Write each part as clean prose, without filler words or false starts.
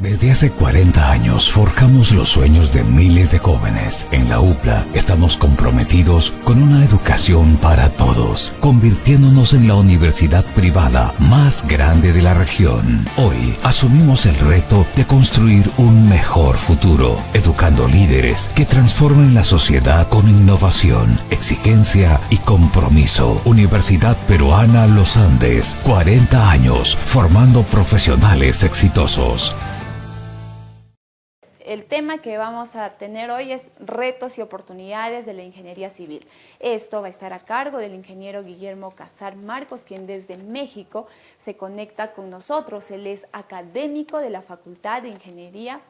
Desde hace 40 años forjamos los sueños de miles de jóvenes. En la UPLA estamos comprometidos con una educación para todos, convirtiéndonos en la universidad privada más grande de la región. Hoy asumimos el reto de construir un mejor futuro, educando líderes que transformen la sociedad con innovación, exigencia y compromiso. Universidad Peruana Los Andes, 40 años formando profesionales exitosos. El tema que vamos a tener hoy es retos y oportunidades de la ingeniería civil. Esto va a estar a cargo del ingeniero Guillermo Casar Marcos, quien desde México se conecta con nosotros. Él es académico de la Facultad de Ingeniería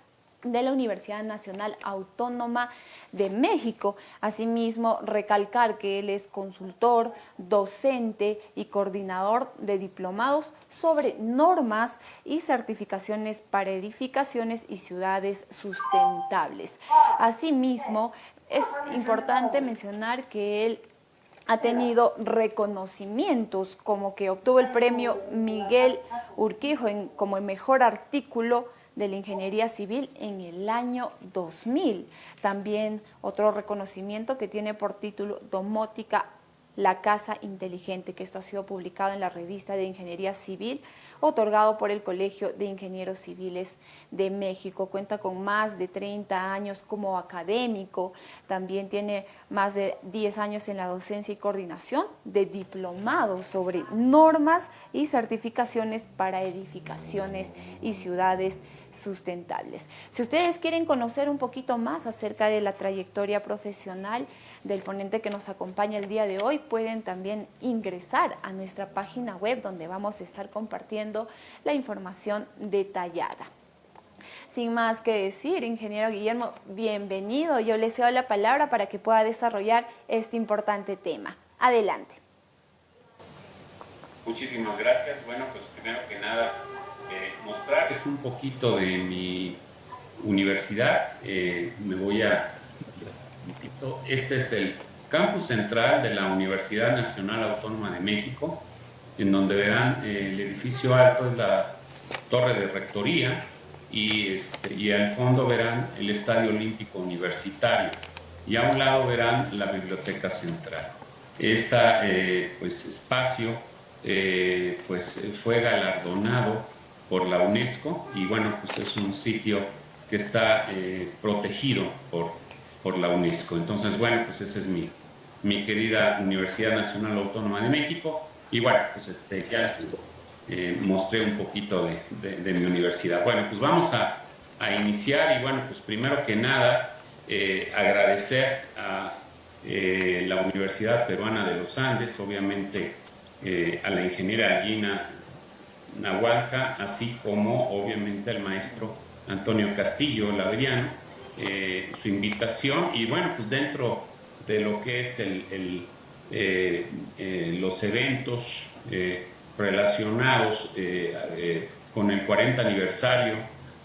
de la Universidad Nacional Autónoma de México. Asimismo, recalcar que él es consultor, docente y coordinador de diplomados sobre normas y certificaciones para edificaciones y ciudades sustentables. Asimismo, es importante mencionar que él ha tenido reconocimientos, como que obtuvo el premio Miguel Urquijo como el mejor artículo de la ingeniería civil en el año 2000. También otro reconocimiento que tiene por título Domótica, la casa inteligente, que esto ha sido publicado en la revista de Ingeniería Civil, otorgado por el Colegio de Ingenieros Civiles de México. Cuenta con más de 30 años como académico, también tiene más de 10 años en la docencia y coordinación de diplomados sobre normas y certificaciones para edificaciones y ciudades sustentables. Si ustedes quieren conocer un poquito más acerca de la trayectoria profesional del ponente que nos acompaña el día de hoy, pueden también ingresar a nuestra página web, donde vamos a estar compartiendo la información detallada. Sin más que decir, ingeniero Guillermo, bienvenido. Yo le cedo la palabra para que pueda desarrollar este importante tema. Adelante. Muchísimas gracias. Bueno, pues primero que nada, mostrarles un poquito de mi universidad. Me voy a... Este es el campus central de la Universidad Nacional Autónoma de México, en donde verán el edificio alto es la torre de rectoría y al fondo verán el Estadio Olímpico Universitario y a un lado verán la Biblioteca Central. Este espacio fue galardonado por la UNESCO y bueno, pues es un sitio que está protegido por la UNESCO. Entonces, bueno, pues esa es mi querida Universidad Nacional Autónoma de México. Y bueno, pues ya mostré un poquito de mi universidad. Bueno, pues vamos a iniciar y bueno, pues primero que nada agradecer a la Universidad Peruana de los Andes, obviamente a la ingeniera Gina Nahualca, así como obviamente al maestro Antonio Castillo Laveriano, su invitación y bueno, pues dentro de lo que es los eventos relacionados con el 40 aniversario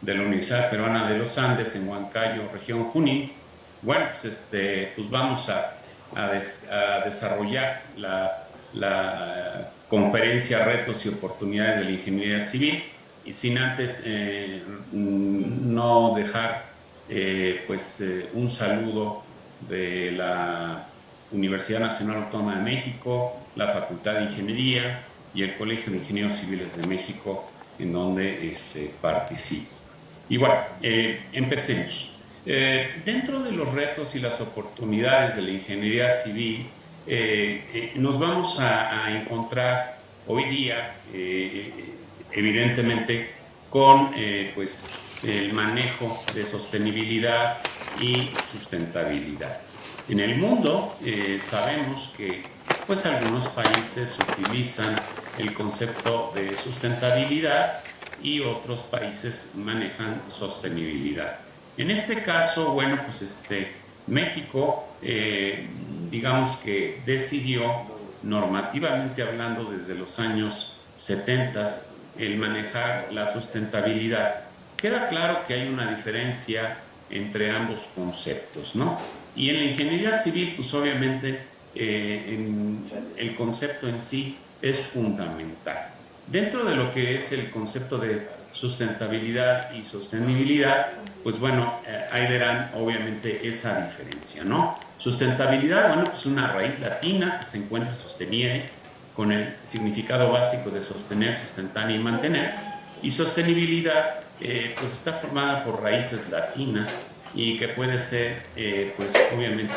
de la Universidad Peruana de los Andes en Huancayo, región Junín, bueno, pues vamos a desarrollar la conferencia Retos y Oportunidades de la Ingeniería Civil y sin antes no dejar un saludo de la Universidad Nacional Autónoma de México, la Facultad de Ingeniería y el Colegio de Ingenieros Civiles de México, en donde participo. Y bueno, empecemos. Dentro de los retos y las oportunidades de la ingeniería civil, nos vamos a encontrar hoy día, evidentemente, con el manejo de sostenibilidad y sustentabilidad. En el mundo sabemos que algunos países utilizan el concepto de sustentabilidad y otros países manejan sostenibilidad. En este caso, bueno, México, digamos que decidió normativamente hablando desde los años 70 el manejar la sustentabilidad. Queda claro que hay una diferencia entre ambos conceptos, ¿no? Y en la ingeniería civil, pues obviamente el concepto en sí es fundamental. Dentro de lo que es el concepto de sustentabilidad y sostenibilidad, pues bueno, ahí verán obviamente esa diferencia, ¿no? Sustentabilidad, bueno, pues una raíz latina que se encuentra sostenida con el significado básico de sostener, sustentar y mantener, y sostenibilidad, pues está formada por raíces latinas y que puede ser, pues obviamente,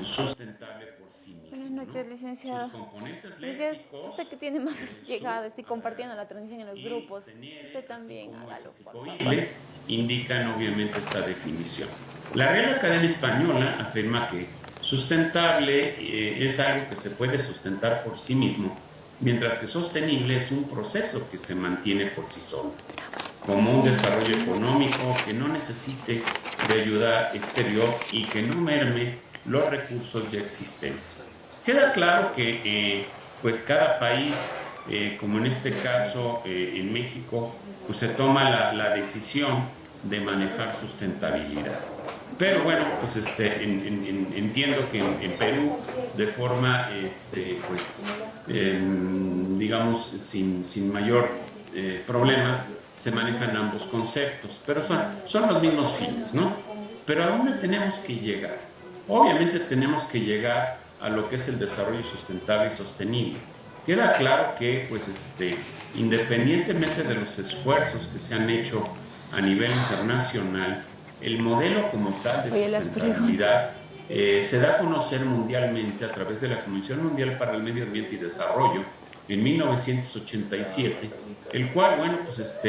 sustentable por sí mismo. Buenas noches, licenciado. Sus componentes Licenciado, léxicos, usted que tiene más llegada, estoy compartiendo la transmisión en los grupos. Usted también hágalo, por favor. Indican obviamente esta definición. La Real Academia Española afirma que sustentable es algo que se puede sustentar por sí mismo, mientras que sostenible es un proceso que se mantiene por sí solo, como un desarrollo económico que no necesite de ayuda exterior y que no merme los recursos ya existentes. Queda claro que pues cada país, como en este caso en México, pues se toma la decisión de manejar sustentabilidad. Pero bueno, pues entiendo que en Perú, de forma, pues, digamos, sin mayor problema, se manejan ambos conceptos, pero son los mismos fines, ¿no? Pero ¿a dónde tenemos que llegar? Obviamente tenemos que llegar a lo que es el desarrollo sustentable y sostenible. Queda claro que, pues, independientemente de los esfuerzos que se han hecho a nivel internacional, el modelo como tal de sustentabilidad se da a conocer mundialmente a través de la Comisión Mundial para el Medio Ambiente y Desarrollo en 1987, el cual, bueno, pues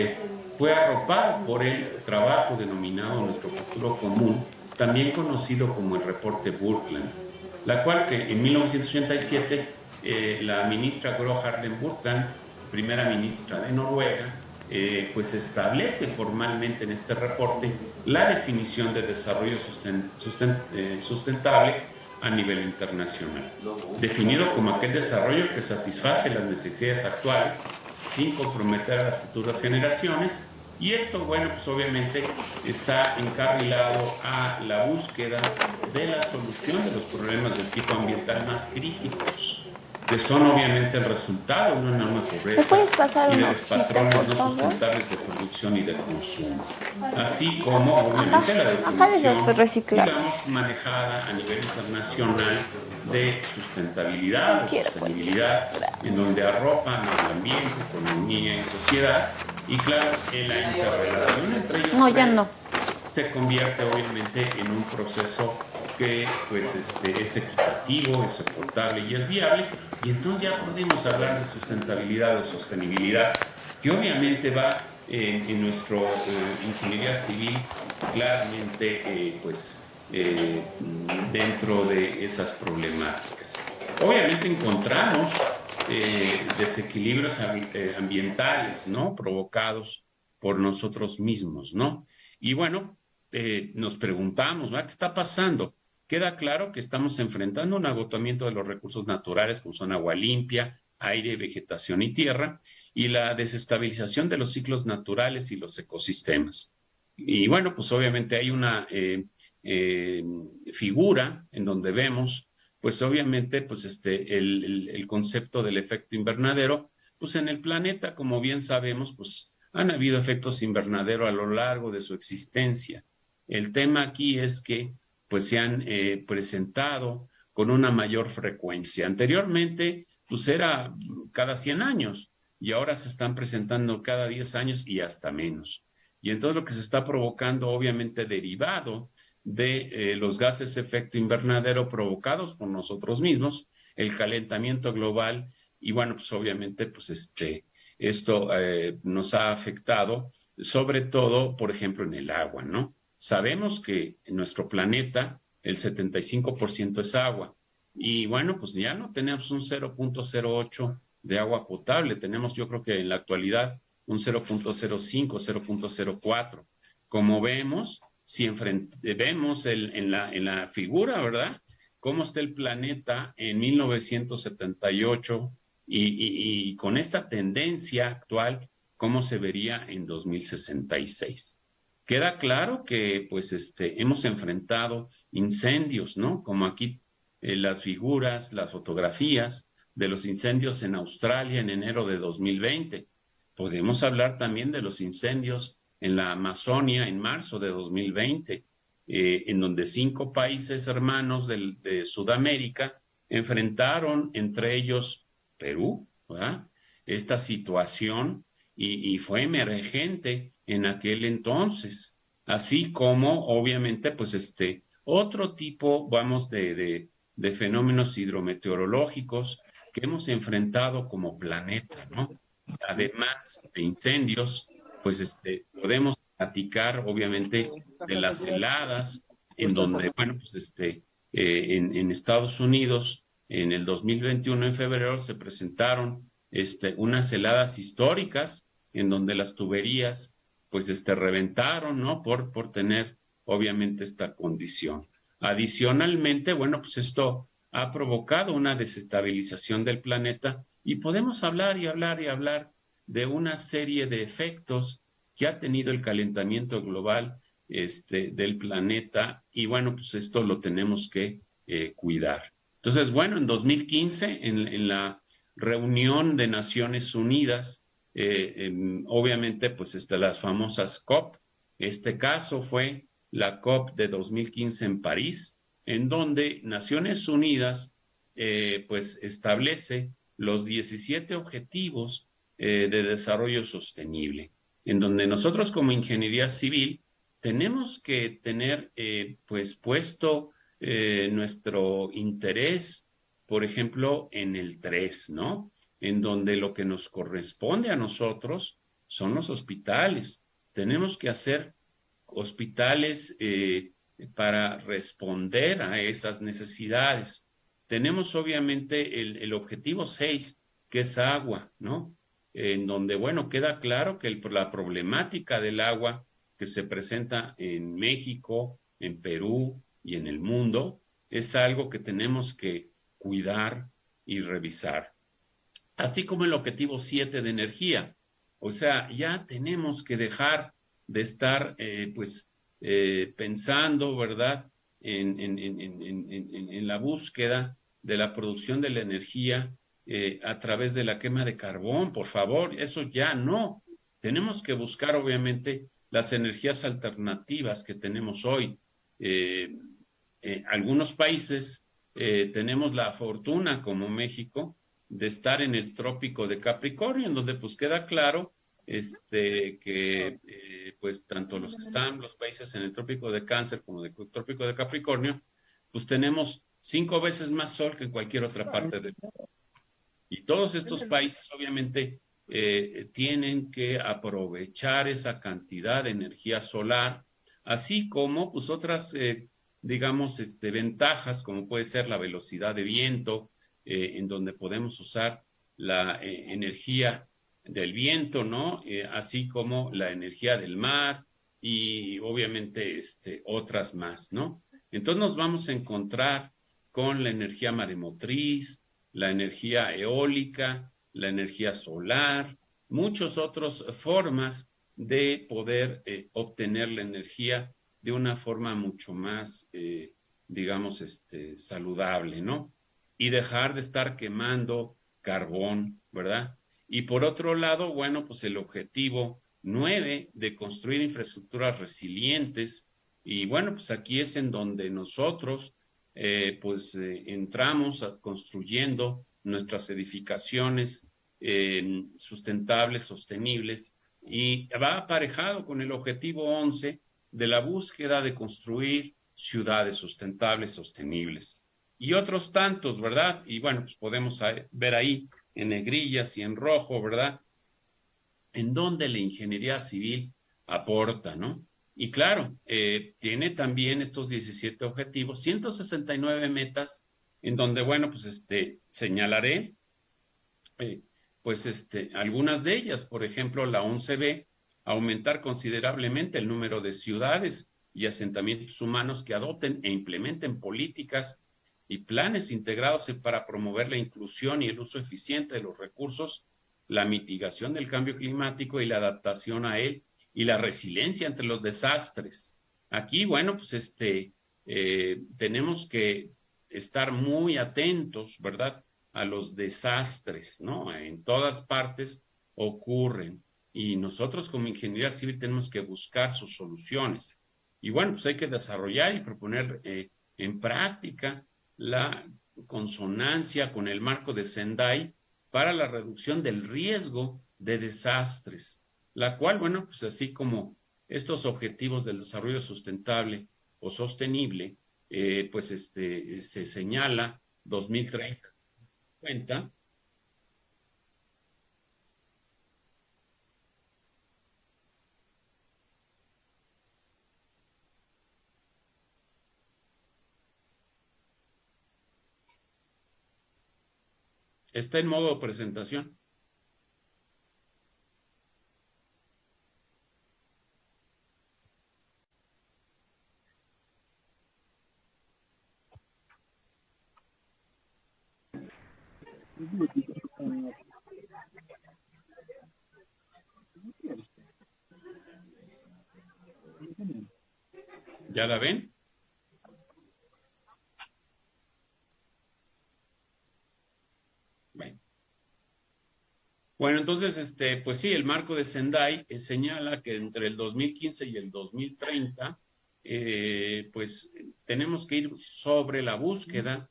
fue arropado por el trabajo denominado Nuestro Futuro Común, también conocido como el reporte Brundtland, la cual que en 1987 la ministra Gro Harlem Brundtland, primera ministra de Noruega, pues establece formalmente en este reporte la definición de desarrollo sustentable a nivel internacional, definido como aquel desarrollo que satisface las necesidades actuales sin comprometer a las futuras generaciones. Y esto, bueno, pues obviamente está encarrilado a la búsqueda de la solución de los problemas del tipo ambiental más críticos, que son obviamente el resultado de una enorme pobreza y de los patrones no sustentables de producción y de consumo, así como obviamente la definición, digamos, manejada a nivel internacional de sustentabilidad o sostenibilidad, en donde arropan el ambiente, economía y sociedad, y claro, en la interrelación entre ellos se convierte obviamente en un proceso que pues es equitativo, es soportable y es viable, y entonces ya podemos hablar de sustentabilidad o sostenibilidad, que obviamente va en nuestro ingeniería civil claramente dentro de esas problemáticas. Obviamente encontramos desequilibrios ambientales, ¿no?, provocados por nosotros mismos, ¿no? Y bueno, nos preguntamos, ¿verdad?, ¿qué está pasando? Queda claro que estamos enfrentando un agotamiento de los recursos naturales, como son agua limpia, aire, vegetación y tierra, y la desestabilización de los ciclos naturales y los ecosistemas. Y bueno, pues obviamente hay una figura en donde vemos, pues obviamente, pues el concepto del efecto invernadero, pues en el planeta, como bien sabemos, pues han habido efectos invernadero a lo largo de su existencia. El tema aquí es que pues se han presentado con una mayor frecuencia. Anteriormente, pues era cada 100 años y ahora se están presentando cada 10 años y hasta menos. Y entonces lo que se está provocando, obviamente derivado de los gases de efecto invernadero provocados por nosotros mismos, el calentamiento global, y bueno, pues obviamente pues esto nos ha afectado, sobre todo, por ejemplo, en el agua, ¿no? Sabemos que en nuestro planeta el 75% es agua. Y bueno, pues ya no tenemos un 0.08 de agua potable. Tenemos, yo creo que en la actualidad, un 0.05, 0.04. Como vemos, si vemos en la figura, ¿verdad?, cómo está el planeta en 1978 y con esta tendencia actual, cómo se vería en 2066. Queda claro que pues hemos enfrentado incendios, ¿no? Como aquí las figuras, las fotografías, de los incendios en Australia en enero de 2020. Podemos hablar también de los incendios en la Amazonia en marzo de 2020, en donde 5 países hermanos de Sudamérica enfrentaron, entre ellos Perú, ¿verdad?, esta situación y fue emergente en aquel entonces, así como obviamente pues otro tipo, vamos, de fenómenos hidrometeorológicos que hemos enfrentado como planeta, ¿no? Además de incendios, pues podemos platicar obviamente de las heladas, en donde, bueno, pues en Estados Unidos, en el 2021, en febrero, se presentaron unas heladas históricas, en donde las tuberías, pues reventaron, ¿no? Por tener, obviamente, esta condición. Adicionalmente, bueno, pues esto ha provocado una desestabilización del planeta y podemos hablar y hablar y hablar de una serie de efectos que ha tenido el calentamiento global del planeta y bueno, pues esto lo tenemos que cuidar. Entonces, bueno, en 2015, en la reunión de Naciones Unidas, obviamente, pues las famosas COP, este caso fue la COP de 2015 en París, en donde Naciones Unidas pues establece los 17 objetivos de desarrollo sostenible, en donde nosotros como ingeniería civil tenemos que tener pues puesto nuestro interés, por ejemplo, en el 3, ¿no? En donde lo que nos corresponde a nosotros son los hospitales. Tenemos que hacer hospitales para responder a esas necesidades. Tenemos obviamente el objetivo 6, que es agua, ¿no? En donde, bueno, queda claro que la problemática del agua que se presenta en México, en Perú y en el mundo es algo que tenemos que cuidar y revisar. Así como el objetivo 7 de energía. O sea, ya tenemos que dejar de estar pensando, ¿verdad?, en la búsqueda de la producción de la energía a través de la quema de carbón, por favor, eso ya no. Tenemos que buscar, obviamente, las energías alternativas que tenemos hoy. Algunos países tenemos la fortuna, como México, de estar en el trópico de Capricornio, en donde pues queda claro que pues tanto los que están, los países en el trópico de Cáncer como el trópico de Capricornio, pues tenemos 5 veces más sol que en cualquier otra parte del mundo. Y todos estos países obviamente tienen que aprovechar esa cantidad de energía solar, así como pues otras, digamos, ventajas, como puede ser la velocidad de viento, en donde podemos usar la energía del viento, ¿no? Así como la energía del mar y obviamente otras más, ¿no? Entonces nos vamos a encontrar con la energía maremotriz, la energía eólica, la energía solar, muchas otras formas de poder obtener la energía de una forma mucho más, digamos, saludable, ¿no? Y dejar de estar quemando carbón, ¿verdad? Y por otro lado, bueno, pues el objetivo 9 de construir infraestructuras resilientes, y bueno, pues aquí es en donde nosotros entramos construyendo nuestras edificaciones sustentables, sostenibles, y va aparejado con el objetivo 11 de la búsqueda de construir ciudades sustentables, sostenibles. Y otros tantos, ¿verdad? Y bueno, pues podemos ver ahí en negrillas y en rojo, ¿verdad?, en donde la ingeniería civil aporta, ¿no? Y claro, tiene también estos 17 objetivos, 169 metas, en donde, bueno, pues señalaré, algunas de ellas. Por ejemplo, la 11B, aumentar considerablemente el número de ciudades y asentamientos humanos que adopten e implementen políticas y planes integrados para promover la inclusión y el uso eficiente de los recursos, la mitigación del cambio climático y la adaptación a él, y la resiliencia ante los desastres. Aquí, bueno, pues tenemos que estar muy atentos, ¿verdad?, a los desastres, ¿no? En todas partes ocurren y nosotros como ingeniería civil tenemos que buscar sus soluciones. Y bueno, pues hay que desarrollar y proponer en práctica la consonancia con el marco de Sendai para la reducción del riesgo de desastres, la cual, bueno, pues así como estos objetivos del desarrollo sustentable o sostenible, pues se señala 2030, cuenta. Está en modo presentación. ¿Ya la ven? Bueno, entonces, pues sí, el marco de Sendai señala que entre el 2015 y el 2030, pues tenemos que ir sobre la búsqueda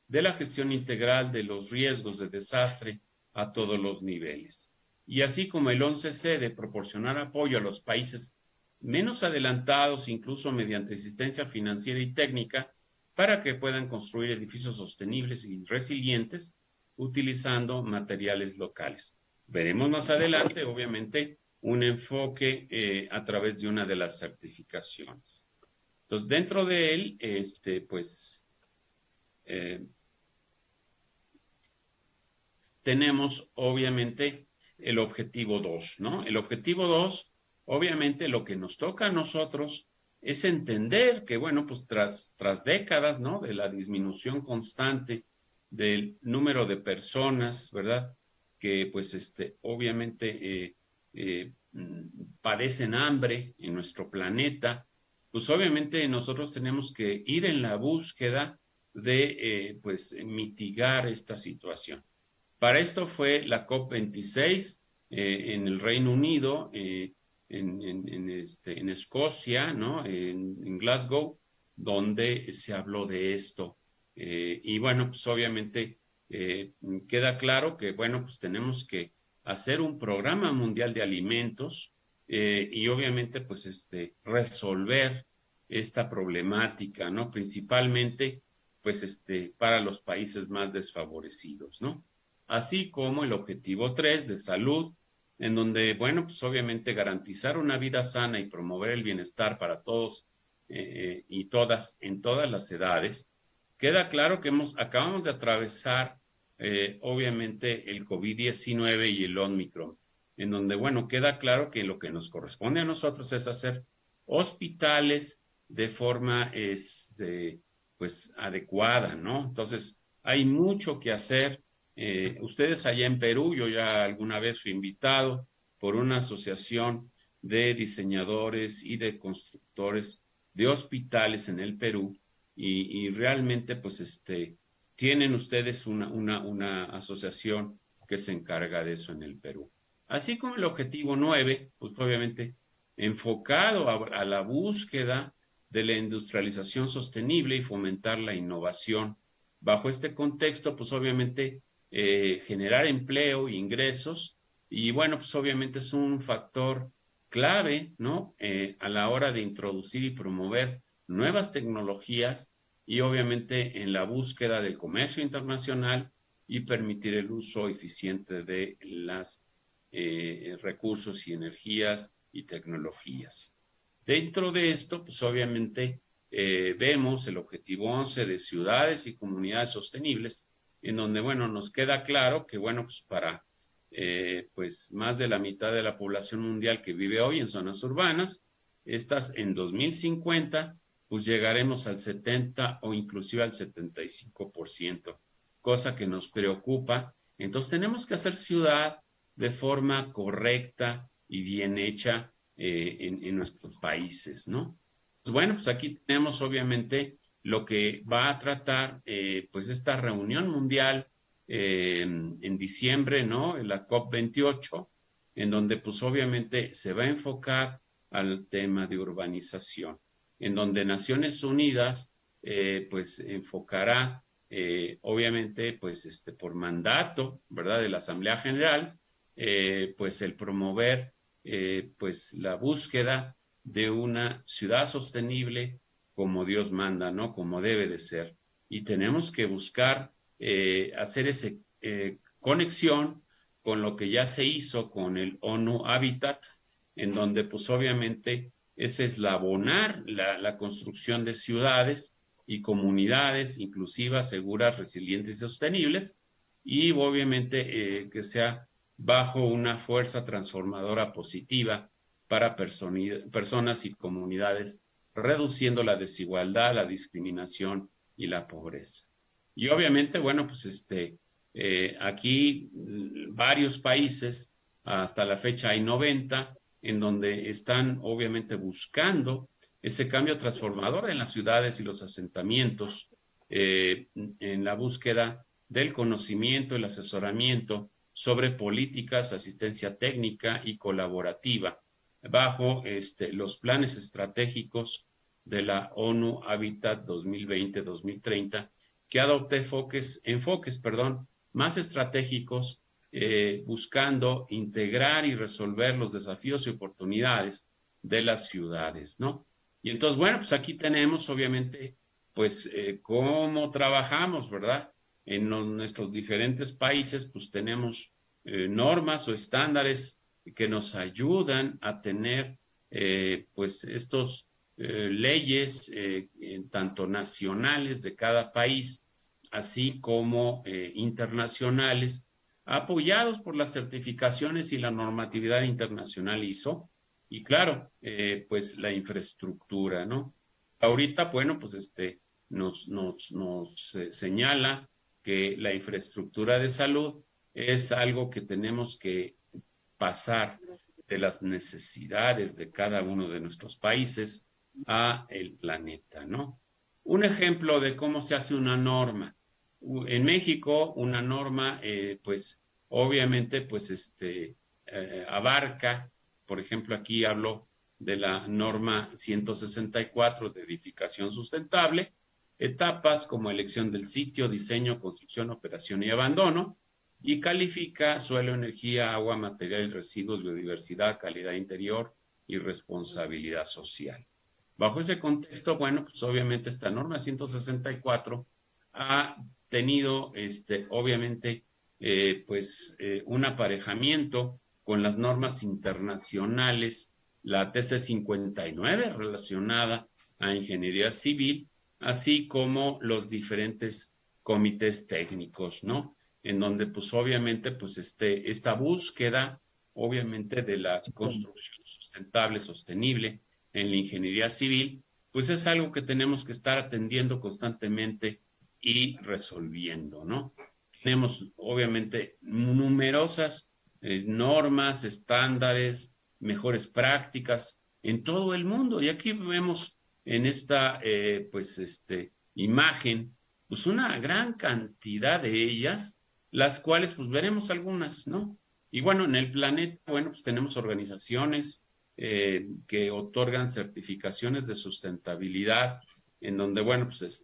de la gestión integral de los riesgos de desastre a todos los niveles. Y así como el 11C de proporcionar apoyo a los países menos adelantados, incluso mediante asistencia financiera y técnica, para que puedan construir edificios sostenibles y resilientes utilizando materiales locales. Veremos más adelante, obviamente, un enfoque a través de una de las certificaciones. Entonces, dentro de él, tenemos, obviamente, el objetivo 2, ¿no? El objetivo 2, obviamente, lo que nos toca a nosotros es entender que, bueno, pues tras décadas, ¿no? De la disminución constante del número de personas, ¿verdad? Que pues obviamente padecen hambre en nuestro planeta, pues obviamente nosotros tenemos que ir en la búsqueda de pues mitigar esta situación. Para esto fue la COP26 en el Reino Unido, en Escocia, ¿no? En Glasgow, donde se habló de esto. Y bueno, pues obviamente queda claro que, bueno, pues tenemos que hacer un programa mundial de alimentos y obviamente, pues, resolver esta problemática, ¿no? Principalmente, pues, para los países más desfavorecidos, ¿no? Así como el objetivo 3 de salud, en donde, bueno, pues obviamente garantizar una vida sana y promover el bienestar para todos y todas, en todas las edades. Queda claro que acabamos de atravesar, obviamente, el COVID-19 y el Omicron, en donde, bueno, queda claro que lo que nos corresponde a nosotros es hacer hospitales de forma, pues, adecuada, ¿no? Entonces, hay mucho que hacer. Ustedes allá en Perú, yo ya alguna vez fui invitado por una asociación de diseñadores y de constructores de hospitales en el Perú, y realmente pues tienen ustedes una asociación que se encarga de eso en el Perú. Así como el objetivo 9, pues obviamente enfocado a la búsqueda de la industrialización sostenible y fomentar la innovación. Bajo este contexto, pues obviamente generar empleo e ingresos, y bueno, pues obviamente es un factor clave, ¿no? A la hora de introducir y promover nuevas tecnologías y obviamente en la búsqueda del comercio internacional y permitir el uso eficiente de los recursos y energías y tecnologías. Dentro de esto, pues obviamente vemos el objetivo 11 de ciudades y comunidades sostenibles, en donde, bueno, nos queda claro que, bueno, pues para pues más de la mitad de la población mundial que vive hoy en zonas urbanas, estas en 2050, pues llegaremos al 70 o inclusive al 75%, cosa que nos preocupa. Entonces tenemos que hacer ciudad de forma correcta y bien hecha en nuestros países, ¿no? Pues bueno, pues aquí tenemos obviamente lo que va a tratar pues esta reunión mundial en diciembre, ¿no? En la COP28, en donde pues obviamente se va a enfocar al tema de urbanización, en donde Naciones Unidas pues enfocará obviamente pues por mandato, ¿verdad? De la Asamblea General, pues el promover pues la búsqueda de una ciudad sostenible como Dios manda, ¿no? Como debe de ser. Y tenemos que buscar hacer esa conexión con lo que ya se hizo con el ONU Habitat, en donde pues obviamente es eslabonar la construcción de ciudades y comunidades inclusivas, seguras, resilientes y sostenibles, y obviamente que sea bajo una fuerza transformadora positiva para personas y comunidades, reduciendo la desigualdad, la discriminación y la pobreza. Y obviamente, bueno, pues aquí varios países, hasta la fecha hay 90, en donde están obviamente buscando ese cambio transformador en las ciudades y los asentamientos, en la búsqueda del conocimiento, el asesoramiento sobre políticas, asistencia técnica y colaborativa, bajo los planes estratégicos de la ONU Habitat 2020-2030, que adopta enfoques más estratégicos, buscando integrar y resolver los desafíos y oportunidades de las ciudades, ¿no? Y entonces, bueno, pues aquí tenemos obviamente, pues, cómo trabajamos, ¿verdad? En nuestros diferentes países, pues tenemos normas o estándares que nos ayudan a tener, pues, estos leyes, tanto nacionales de cada país, así como internacionales, apoyados por las certificaciones y la normatividad internacional ISO, y claro, pues la infraestructura, ¿no? Ahorita, bueno, pues nos señala que la infraestructura de salud es algo que tenemos que pasar de las necesidades de cada uno de nuestros países a el planeta, ¿no? Un ejemplo de cómo se hace una norma. En México, una norma, pues, obviamente, pues, abarca, por ejemplo, aquí hablo de la norma 164 de edificación sustentable, etapas como elección del sitio, diseño, construcción, operación y abandono, y califica suelo, energía, agua, material y residuos, biodiversidad, calidad interior y responsabilidad social. Bajo ese contexto, bueno, pues obviamente esta norma 164 ha tenido, obviamente, un aparejamiento con las normas internacionales, la TC 59 relacionada a ingeniería civil, así como los diferentes comités técnicos, ¿no? En donde, pues, obviamente, pues, esta búsqueda, obviamente, de la construcción sustentable, sostenible en la ingeniería civil, pues es algo que tenemos que estar atendiendo constantemente y resolviendo, ¿no? Tenemos, obviamente, numerosas normas, estándares, mejores prácticas en todo el mundo. Y aquí vemos en esta, imagen, pues una gran cantidad de ellas, las cuales, pues veremos algunas, ¿no? Y bueno, en el planeta, bueno, pues tenemos organizaciones que otorgan certificaciones de sustentabilidad, en donde, bueno, pues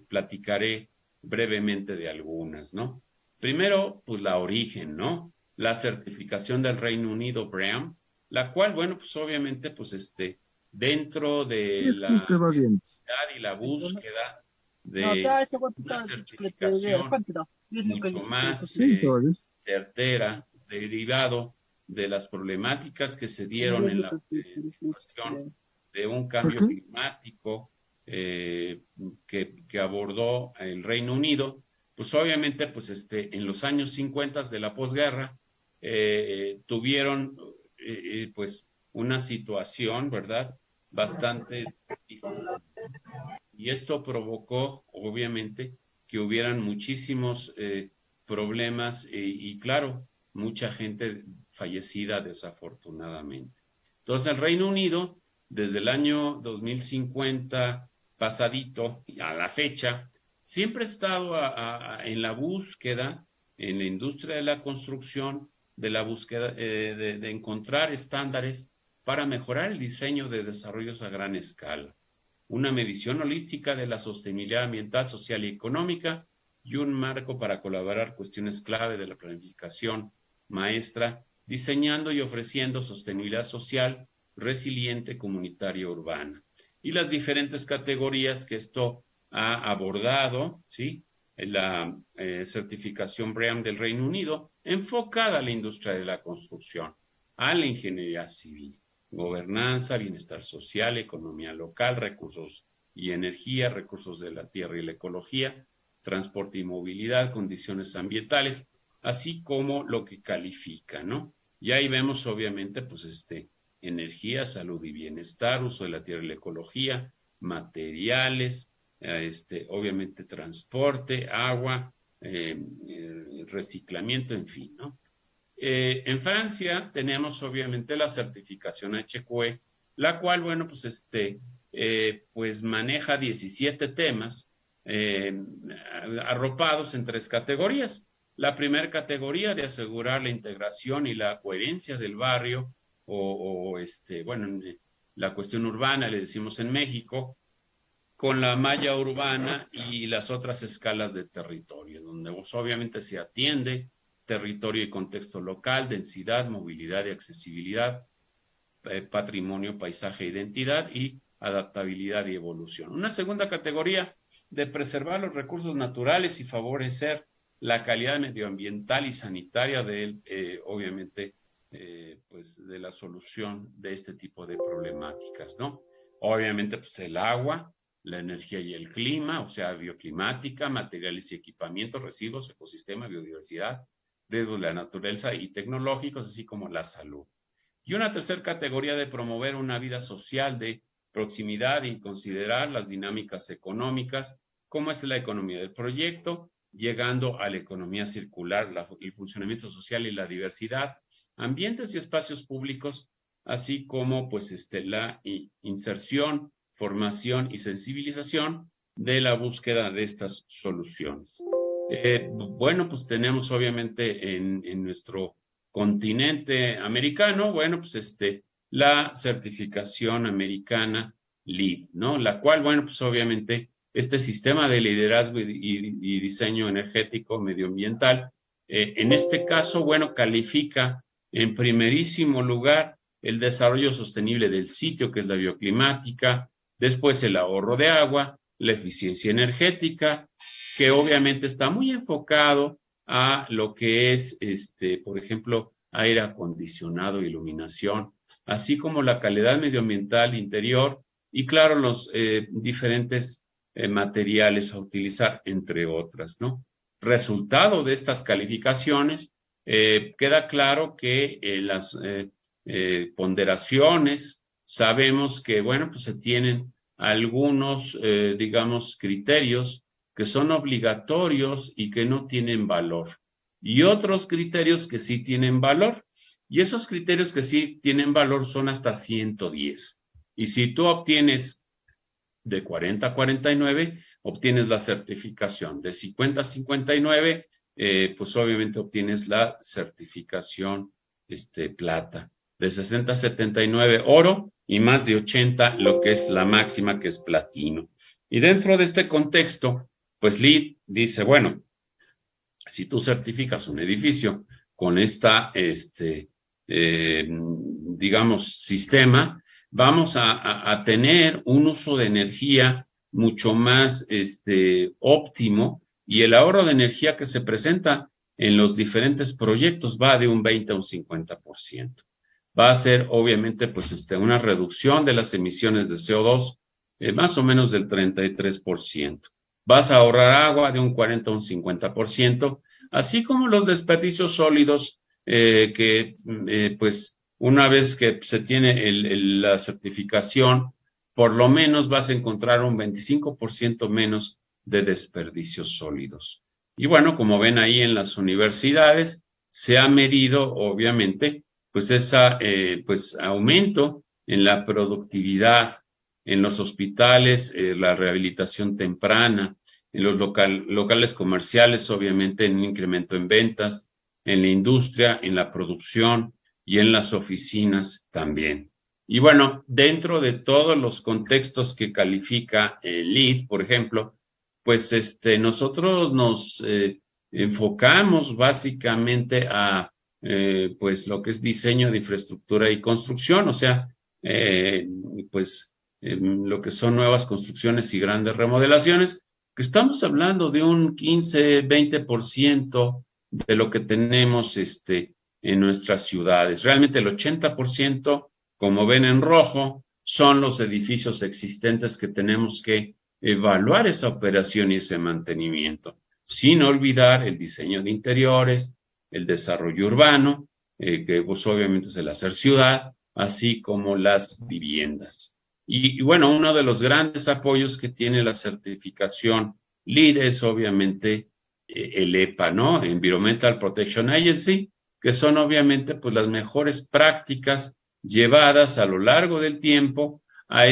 platicaré brevemente de algunas, ¿no? Primero, pues la Origen, ¿no? La certificación del Reino Unido, BREEAM, la cual, bueno, pues obviamente, pues dentro de la necesidad y la búsqueda de una certificación mucho más certera, derivado de las problemáticas que se dieron en la situación de un cambio climático que abordó el Reino Unido, pues obviamente, pues en los años 50 de la posguerra tuvieron pues una situación, ¿verdad?, bastante difícil. Y esto provocó, obviamente, que hubieran muchísimos problemas y claro, mucha gente fallecida desafortunadamente. Entonces, el Reino Unido, desde el año 2050 pasadito a la fecha, siempre ha estado en la búsqueda en la industria de la construcción de la búsqueda de encontrar estándares para mejorar el diseño de desarrollos a gran escala, una medición holística de la sostenibilidad ambiental, social y económica y un marco para colaborar cuestiones clave de la planificación maestra, diseñando y ofreciendo sostenibilidad social, resiliente, comunitaria, urbana. Y las diferentes categorías que esto ha abordado, ¿sí? La certificación BREEAM del Reino Unido, enfocada a la industria de la construcción, a la ingeniería civil, gobernanza, bienestar social, economía local, recursos y energía, recursos de la tierra y la ecología, transporte y movilidad, condiciones ambientales, así como lo que califica, ¿no? Y ahí vemos obviamente pues energía, salud y bienestar, uso de la tierra y la ecología, materiales, obviamente transporte, agua, reciclamiento, en fin, ¿no? En Francia tenemos obviamente la certificación HQE, la cual, bueno, pues pues maneja 17 temas arropados en 3 categorías. La primera categoría de asegurar la integración y la coherencia del barrio bueno, la cuestión urbana, le decimos en México, con la malla urbana y las otras escalas de territorio, donde pues, obviamente se atiende territorio y contexto local, densidad, movilidad y accesibilidad, patrimonio, paisaje, identidad y adaptabilidad y evolución. Una segunda categoría de preservar los recursos naturales y favorecer la calidad medioambiental y sanitaria de, obviamente, pues de la solución de este tipo de problemáticas, ¿no? Obviamente, pues el agua, la energía y el clima, o sea, bioclimática, materiales y equipamientos, residuos, ecosistema, biodiversidad, riesgos de la naturaleza y tecnológicos, así como la salud. Y una tercera categoría de promover una vida social de proximidad y considerar las dinámicas económicas, como es la economía del proyecto, llegando a la economía circular, el funcionamiento social y la diversidad, ambientes y espacios públicos, así como pues la inserción, formación y sensibilización de la búsqueda de estas soluciones. Bueno, pues tenemos obviamente en nuestro continente americano, bueno, pues la certificación americana LEED, ¿no? La cual, bueno, pues obviamente este sistema de liderazgo y diseño energético medioambiental, en este caso, bueno, califica en primerísimo lugar el desarrollo sostenible del sitio, que es la bioclimática, después el ahorro de agua, la eficiencia energética, que obviamente está muy enfocado a lo que es, por ejemplo, aire acondicionado, iluminación, así como la calidad medioambiental interior y, claro, los diferentes materiales a utilizar, entre otras, ¿no? Resultado de estas calificaciones, queda claro que las ponderaciones, sabemos que, bueno, pues se tienen algunos, digamos, criterios que son obligatorios y que no tienen valor, y otros criterios que sí tienen valor, y esos criterios que sí tienen valor son hasta 110, y si tú obtienes de 40 a 49, obtienes la certificación, de 50 a 59, pues obviamente obtienes la certificación plata, de 60 a 79 oro, y más de 80 lo que es la máxima, que es platino. Y dentro de este contexto, pues LEED dice, bueno, si tú certificas un edificio con esta, digamos, sistema, vamos a tener un uso de energía mucho más óptimo, y el ahorro de energía que se presenta en los diferentes proyectos va de un 20 a un 50%. Va a ser, obviamente, pues una reducción de las emisiones de CO2 más o menos del 33%. Vas a ahorrar agua de un 40 a un 50%, así como los desperdicios sólidos que, pues, una vez que se tiene la certificación, por lo menos vas a encontrar un 25% menos de desperdicios sólidos. Y bueno, como ven ahí en las universidades, se ha medido, obviamente, pues pues aumento en la productividad, en los hospitales, la rehabilitación temprana, en los locales comerciales, obviamente en un incremento en ventas, en la industria, en la producción y en las oficinas también. Y bueno, dentro de todos los contextos que califica el LEED, por ejemplo, pues nosotros nos enfocamos básicamente a pues lo que es diseño de infraestructura y construcción, o sea, lo que son nuevas construcciones y grandes remodelaciones, que estamos hablando de un 15-20% de lo que tenemos en nuestras ciudades. Realmente el 80%, como ven en rojo, son los edificios existentes que tenemos que evaluar esa operación y ese mantenimiento, sin olvidar el diseño de interiores, el desarrollo urbano, que pues obviamente es el hacer ciudad, así como las viviendas. Y bueno, uno de los grandes apoyos que tiene la certificación LEED es obviamente el EPA, ¿no? Environmental Protection Agency, que son obviamente pues las mejores prácticas llevadas a lo largo del tiempo a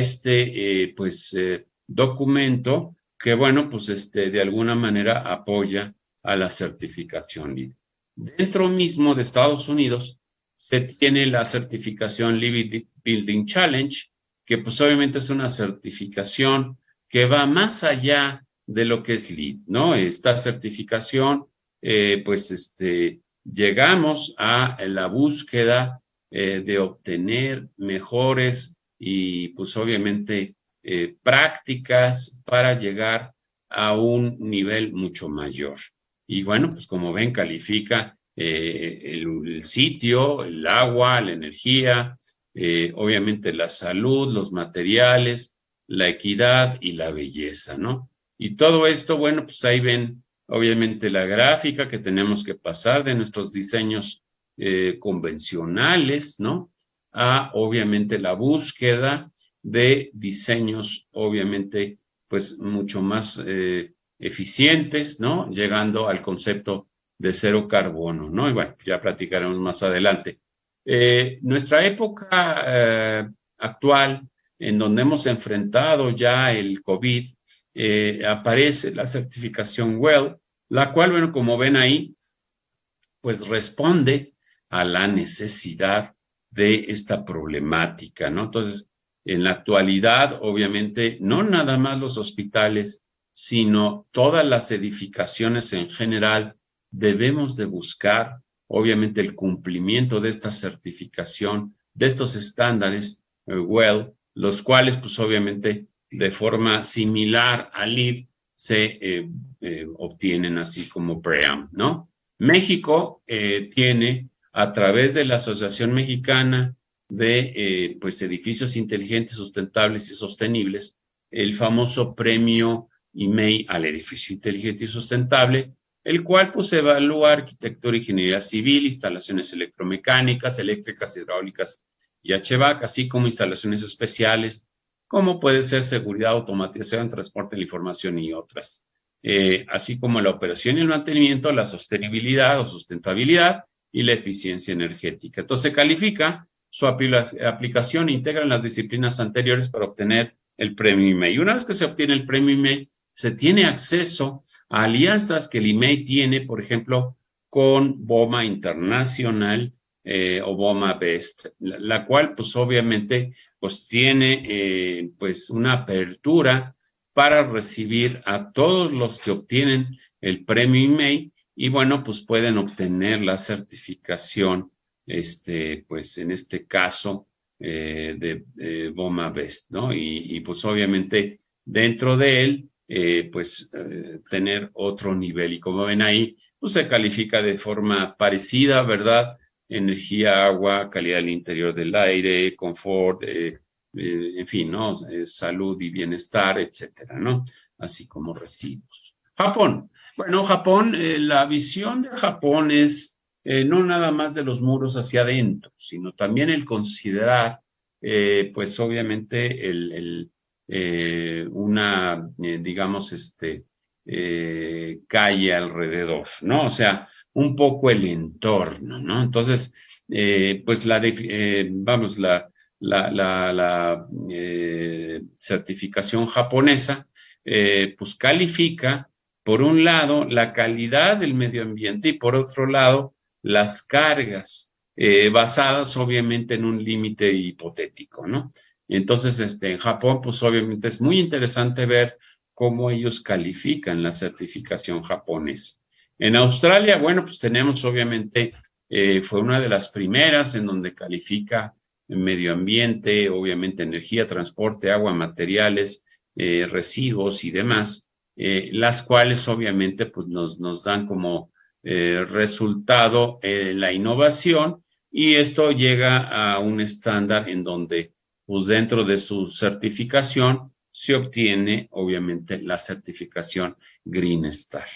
documento que, bueno, pues de alguna manera apoya a la certificación LEED. Dentro mismo de Estados Unidos se tiene la certificación LEED Building Challenge, que pues obviamente es una certificación que va más allá de lo que es LEED, ¿no? Esta certificación, llegamos a la búsqueda de obtener mejores y pues obviamente prácticas para llegar a un nivel mucho mayor. Y bueno, pues como ven, califica el sitio, el agua, la energía, obviamente la salud, los materiales, la equidad y la belleza, ¿no? Y todo esto, bueno, pues ahí ven obviamente la gráfica que tenemos que pasar de nuestros diseños convencionales, ¿no? A obviamente la búsqueda de diseños, obviamente, pues mucho más eficientes, ¿no? Llegando al concepto de cero carbono, ¿no? Y bueno, ya platicaremos más adelante. Nuestra época actual, en donde hemos enfrentado ya el COVID, aparece la certificación WELL, la cual, bueno, como ven ahí, pues responde a la necesidad de esta problemática, ¿no? Entonces, en la actualidad, obviamente, no nada más los hospitales, sino todas las edificaciones en general, debemos de buscar, obviamente, el cumplimiento de esta certificación, de estos estándares WELL, los cuales, pues, obviamente, de forma similar al LEED, se obtienen así como BREEAM, ¿no? México tiene, a través de la Asociación Mexicana de Edificios Inteligentes, Sustentables y Sostenibles, el famoso premio IMEI al edificio inteligente y sustentable, el cual pues evalúa arquitectura, ingeniería civil, instalaciones electromecánicas, eléctricas, hidráulicas y HVAC, así como instalaciones especiales, como puede ser seguridad, automatización, transporte de la información y otras. Así como la operación y el mantenimiento, la sostenibilidad o sustentabilidad y la eficiencia energética. Entonces, califica su aplicación, integran las disciplinas anteriores para obtener el premio IMEI. Una vez que se obtiene el premio IMEI, se tiene acceso a alianzas que el IMEI tiene, por ejemplo, con BOMA Internacional o BOMA Best, la cual, pues, obviamente, pues, tiene, una apertura para recibir a todos los que obtienen el premio IMEI y, bueno, pues, pueden obtener la certificación, pues, en este caso, de BOMA Best, ¿no? Y, pues, obviamente, dentro de él, tener otro nivel. Y como ven ahí, pues se califica de forma parecida, ¿verdad? Energía, agua, calidad del interior del aire, confort, en fin, ¿no? Salud y bienestar, etcétera, ¿no? Así como residuos. Japón. Bueno, Japón, la visión de Japón es no nada más de los muros hacia adentro, sino también el considerar, pues obviamente calle alrededor, ¿no? O sea, un poco el entorno, ¿no? Entonces, la certificación japonesa pues califica, por un lado, la calidad del medio ambiente y por otro lado, las cargas, basadas obviamente en un límite hipotético, ¿no? Entonces, en Japón, pues obviamente es muy interesante ver cómo ellos califican la certificación japonesa. En Australia, bueno, pues tenemos obviamente, fue una de las primeras en donde califica medio ambiente, obviamente energía, transporte, agua, materiales, residuos y demás, las cuales obviamente pues nos dan como resultado la innovación, y esto llega a un estándar en donde pues dentro de su certificación se obtiene obviamente la certificación Green Star.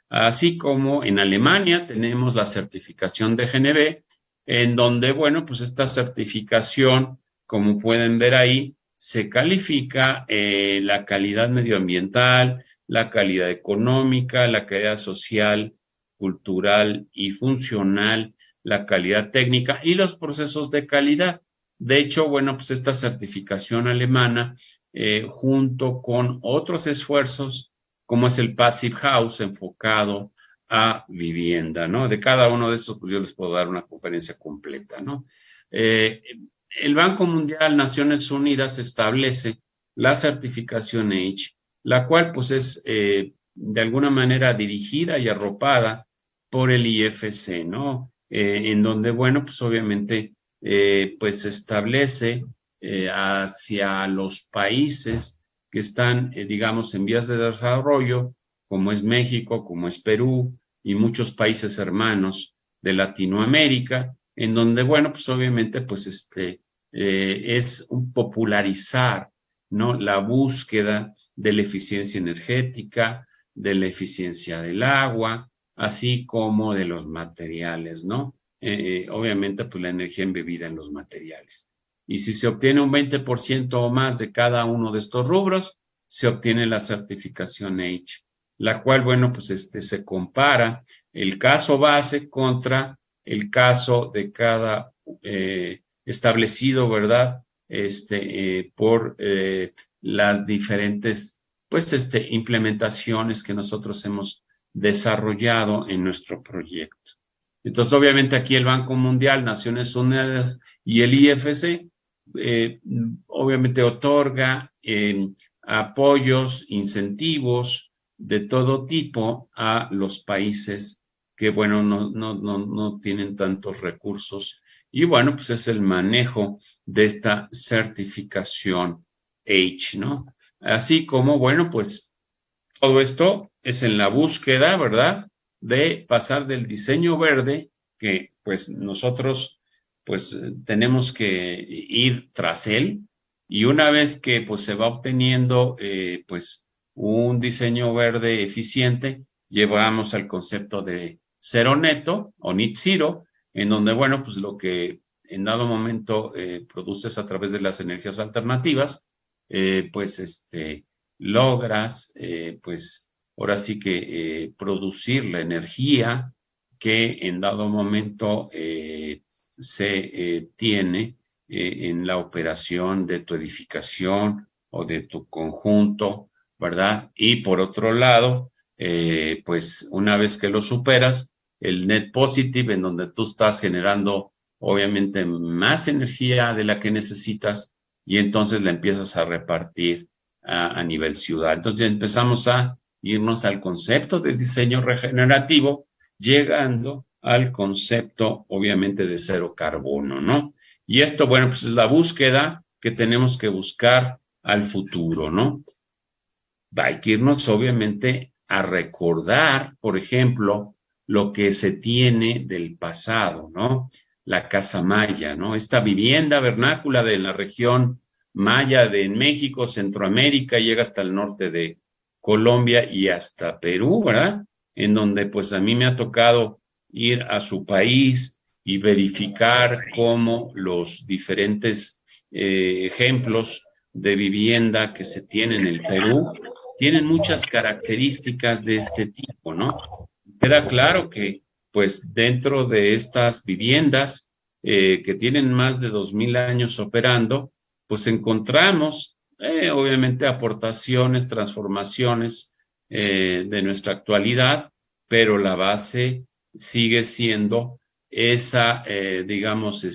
Así como en Alemania tenemos la certificación de GNB, en donde, bueno, pues esta certificación, como pueden ver ahí, se califica la calidad medioambiental, la calidad económica, la calidad social, cultural y funcional, la calidad técnica y los procesos de calidad. De hecho, bueno, pues esta certificación alemana, junto con otros esfuerzos, como es el Passive House, enfocado a vivienda, ¿no? De cada uno de estos, pues yo les puedo dar una conferencia completa, ¿no? El Banco Mundial, Naciones Unidas, establece la certificación H, la cual pues es de alguna manera dirigida y arropada por el IFC, ¿no? En donde, bueno, pues obviamente pues se establece hacia los países que están, digamos, en vías de desarrollo, como es México, como es Perú y muchos países hermanos de Latinoamérica, en donde, bueno, pues obviamente, pues es un popularizar, ¿no? La búsqueda de la eficiencia energética, de la eficiencia del agua, así como de los materiales, ¿no? Obviamente, pues la energía embebida en los materiales. Y si se obtiene un 20% o más de cada uno de estos rubros, se obtiene la certificación H, la cual, bueno, pues se compara el caso base contra el caso de cada establecido, ¿verdad? Por las diferentes, pues, implementaciones que nosotros hemos desarrollado en nuestro proyecto. Entonces, obviamente aquí el Banco Mundial, Naciones Unidas y el IFC, obviamente otorga apoyos, incentivos de todo tipo a los países que, bueno, no tienen tantos recursos. Y bueno, pues es el manejo de esta certificación H, ¿no? Así como, bueno, pues todo esto es en la búsqueda, ¿verdad?, de pasar del diseño verde, que pues nosotros pues tenemos que ir tras él, y una vez que pues se va obteniendo pues un diseño verde eficiente, llevamos al concepto de cero neto o net zero, en donde, bueno, pues lo que en dado momento produces a través de las energías alternativas, pues logras pues ahora sí que producir la energía que en dado momento se tiene en la operación de tu edificación o de tu conjunto, ¿verdad? Y por otro lado, pues una vez que lo superas, el net positive, en donde tú estás generando obviamente más energía de la que necesitas, y entonces la empiezas a repartir a nivel ciudad. Entonces empezamos a irnos al concepto de diseño regenerativo, llegando al concepto, obviamente, de cero carbono, ¿no? Y esto, bueno, pues es la búsqueda que tenemos que buscar al futuro, ¿no? Hay que irnos, obviamente, a recordar, por ejemplo, lo que se tiene del pasado, ¿no? La casa maya, ¿no? Esta vivienda vernácula de la región maya de México, Centroamérica, llega hasta el norte de Colombia y hasta Perú, ¿verdad? En donde pues a mí me ha tocado ir a su país y verificar cómo los diferentes ejemplos de vivienda que se tienen en el Perú tienen muchas características de este tipo, ¿no? Queda claro que pues dentro de estas viviendas que tienen más de 2000 años operando, pues encontramos obviamente aportaciones, transformaciones de nuestra actualidad, pero la base sigue siendo esa, digamos,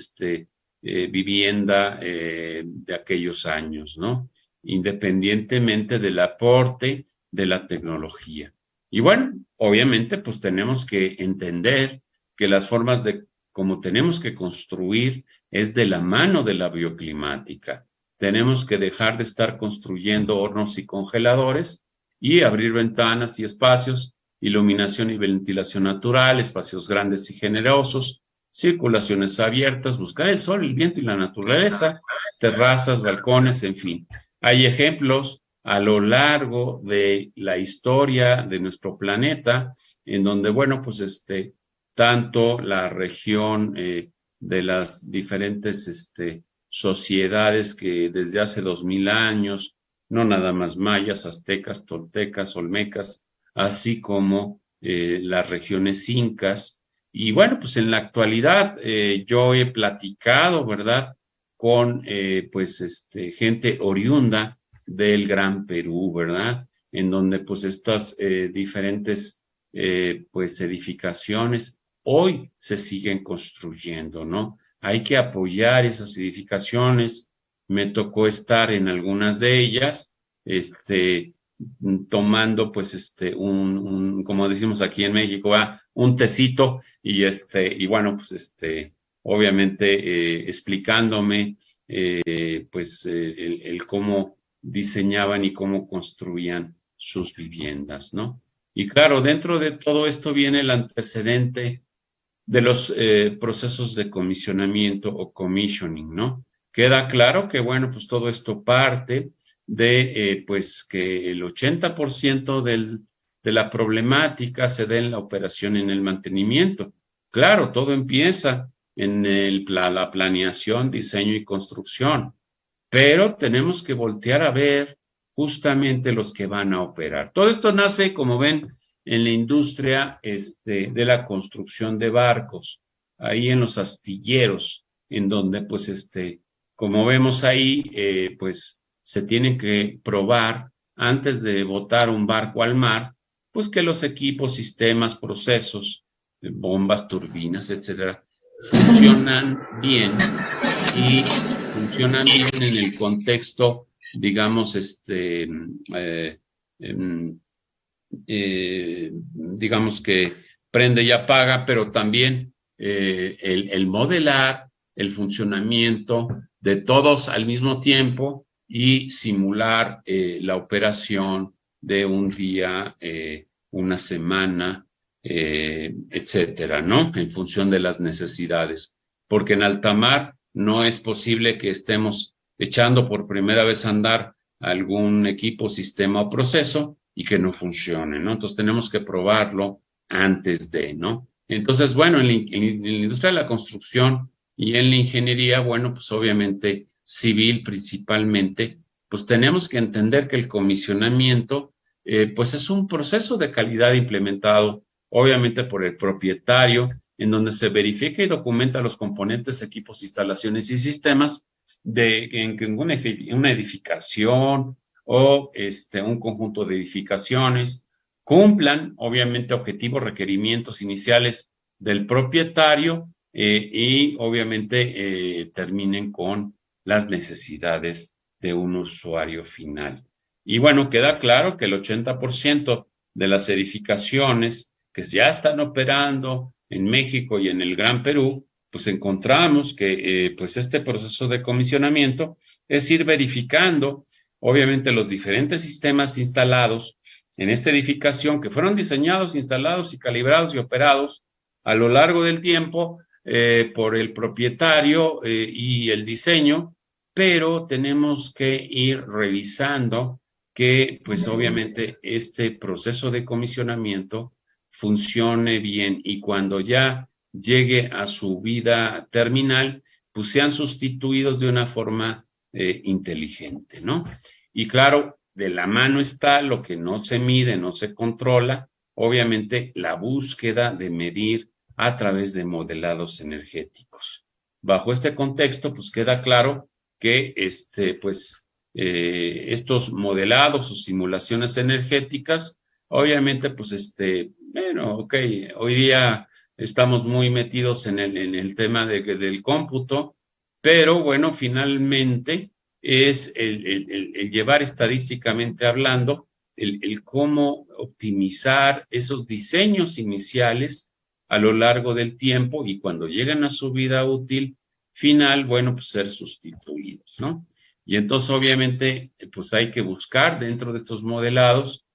vivienda de aquellos años, ¿no? Independientemente del aporte de la tecnología. Y bueno, obviamente, pues tenemos que entender que las formas de cómo tenemos que construir es de la mano de la bioclimática. Tenemos que dejar de estar construyendo hornos y congeladores y abrir ventanas y espacios, iluminación y ventilación natural, espacios grandes y generosos, circulaciones abiertas, buscar el sol, el viento y la naturaleza, terrazas, balcones, en fin. Hay ejemplos a lo largo de la historia de nuestro planeta en donde, bueno, pues tanto la región de las diferentes sociedades que desde hace 2000 años, no nada más mayas, aztecas, toltecas, olmecas, así como las regiones incas. Y bueno, pues en la actualidad yo he platicado, ¿verdad?, con gente oriunda del Gran Perú, ¿verdad?, en donde pues estas diferentes pues edificaciones hoy se siguen construyendo, ¿no? Hay que apoyar esas edificaciones. Me tocó estar en algunas de ellas, tomando pues como decimos aquí en México, un tecito y bueno, pues obviamente explicándome pues el cómo diseñaban y cómo construían sus viviendas, ¿no? Y claro, dentro de todo esto viene el antecedente de los procesos de comisionamiento o commissioning, ¿no? Queda claro que, bueno, pues todo esto parte de, pues, que el 80% de la problemática se da en la operación y en el mantenimiento. Claro, todo empieza en la planeación, diseño y construcción, pero tenemos que voltear a ver justamente los que van a operar. Todo esto nace, como ven, en la industria de la construcción de barcos, ahí en los astilleros, en donde pues como vemos ahí, pues se tienen que probar antes de botar un barco al mar, pues que los equipos, sistemas, procesos, bombas, turbinas, etcétera, funcionan bien y funcionan bien en el contexto, digamos, digamos que prende y apaga, pero también el modelar el funcionamiento de todos al mismo tiempo y simular la operación de un día, una semana, etcétera, ¿no? En función de las necesidades. Porque en alta mar no es posible que estemos echando por primera vez a andar algún equipo, sistema o proceso y que no funcione, ¿no? Entonces tenemos que probarlo antes de, ¿no? Entonces, bueno, en la industria de la construcción y en la ingeniería, bueno, pues obviamente civil principalmente, pues tenemos que entender que el comisionamiento, pues es un proceso de calidad implementado, obviamente por el propietario, en donde se verifica y documenta los componentes, equipos, instalaciones y sistemas en una edificación o un conjunto de edificaciones cumplan, obviamente, objetivos, requerimientos iniciales del propietario y, obviamente, terminen con las necesidades de un usuario final. Y, bueno, queda claro que el 80% de las edificaciones que ya están operando en México y en el Gran Perú, pues encontramos que pues este proceso de comisionamiento es ir verificando, obviamente, los diferentes sistemas instalados en esta edificación que fueron diseñados, instalados y calibrados y operados a lo largo del tiempo por el propietario y el diseño, pero tenemos que ir revisando que, pues obviamente, este proceso de comisionamiento funcione bien y cuando ya llegue a su vida terminal, pues sean sustituidos de una forma inteligente, ¿no? Y claro, de la mano está lo que no se mide, no se controla, obviamente la búsqueda de medir a través de modelados energéticos. Bajo este contexto, pues queda claro que pues estos modelados o simulaciones energéticas, obviamente, pues bueno, ok, hoy día estamos muy metidos en el tema del cómputo, pero bueno, finalmente es el llevar estadísticamente hablando, el cómo optimizar esos diseños iniciales a lo largo del tiempo y cuando llegan a su vida útil final, bueno, pues ser sustituidos, ¿no? Y entonces, obviamente, pues hay que buscar dentro de estos modelados,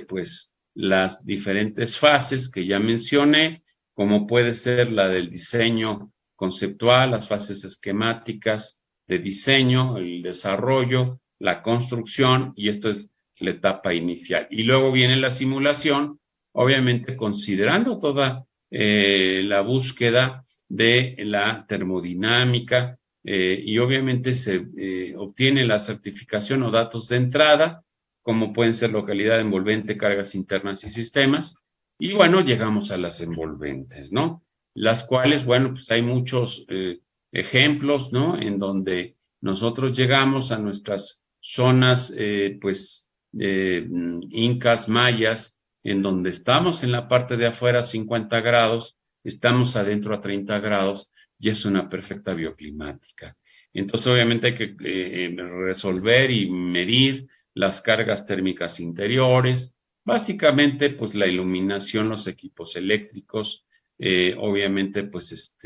pues las diferentes fases que ya mencioné, como puede ser la del diseño conceptual, las fases esquemáticas de diseño, el desarrollo, la construcción, y esto es la etapa inicial. Y luego viene la simulación, obviamente considerando toda la búsqueda de la termodinámica, y obviamente se obtiene la certificación o datos de entrada, como pueden ser localidad envolvente, cargas internas y sistemas, y bueno, llegamos a las envolventes, ¿no? Las cuales, bueno, pues hay muchos ejemplos, ¿no? En donde nosotros llegamos a nuestras zonas, pues, incas, mayas, en donde estamos en la parte de afuera a 50 grados, estamos adentro a 30 grados, y es una perfecta bioclimática. Entonces, obviamente hay que resolver y medir las cargas térmicas interiores, básicamente, pues la iluminación, los equipos eléctricos, obviamente, pues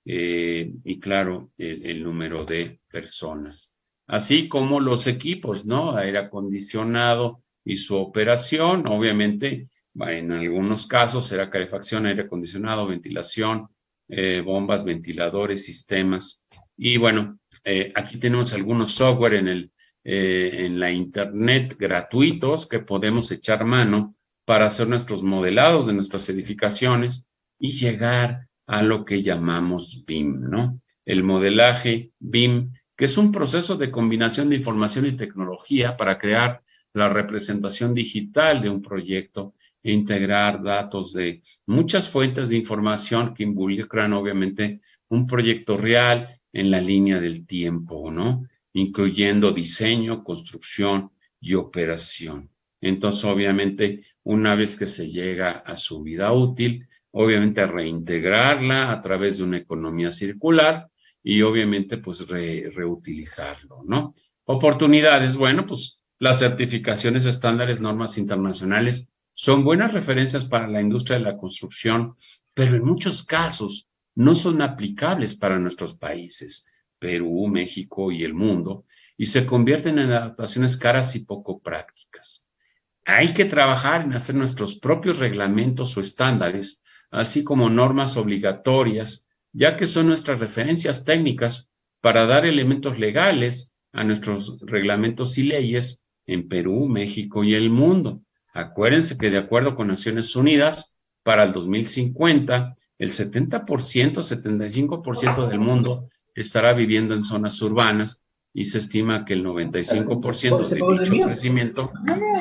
y claro, el número de personas. Así como los equipos, ¿no? Aire acondicionado y su operación, obviamente, en algunos casos será calefacción, aire acondicionado, ventilación, bombas, ventiladores, sistemas. Y bueno, aquí tenemos algunos software en la internet gratuitos que podemos echar mano para hacer nuestros modelados de nuestras edificaciones y llegar a lo que llamamos BIM, ¿no? El modelaje BIM, que es un proceso de combinación de información y tecnología para crear la representación digital de un proyecto e integrar datos de muchas fuentes de información que involucran obviamente un proyecto real en la línea del tiempo, ¿no? Incluyendo diseño, construcción y operación. Entonces, obviamente, una vez que se llega a su vida útil, obviamente reintegrarla a través de una economía circular y obviamente pues reutilizarlo, ¿no? Oportunidades, bueno, pues las certificaciones, estándares, normas internacionales son buenas referencias para la industria de la construcción, pero en muchos casos no son aplicables para nuestros países, Perú, México y el mundo, y se convierten en adaptaciones caras y poco prácticas. Hay que trabajar en hacer nuestros propios reglamentos o estándares, así como normas obligatorias, ya que son nuestras referencias técnicas para dar elementos legales a nuestros reglamentos y leyes en Perú, México y el mundo. Acuérdense que de acuerdo con Naciones Unidas, para el 2050, el 70%, 75% del mundo estará viviendo en zonas urbanas y se estima que el 95% de dicho crecimiento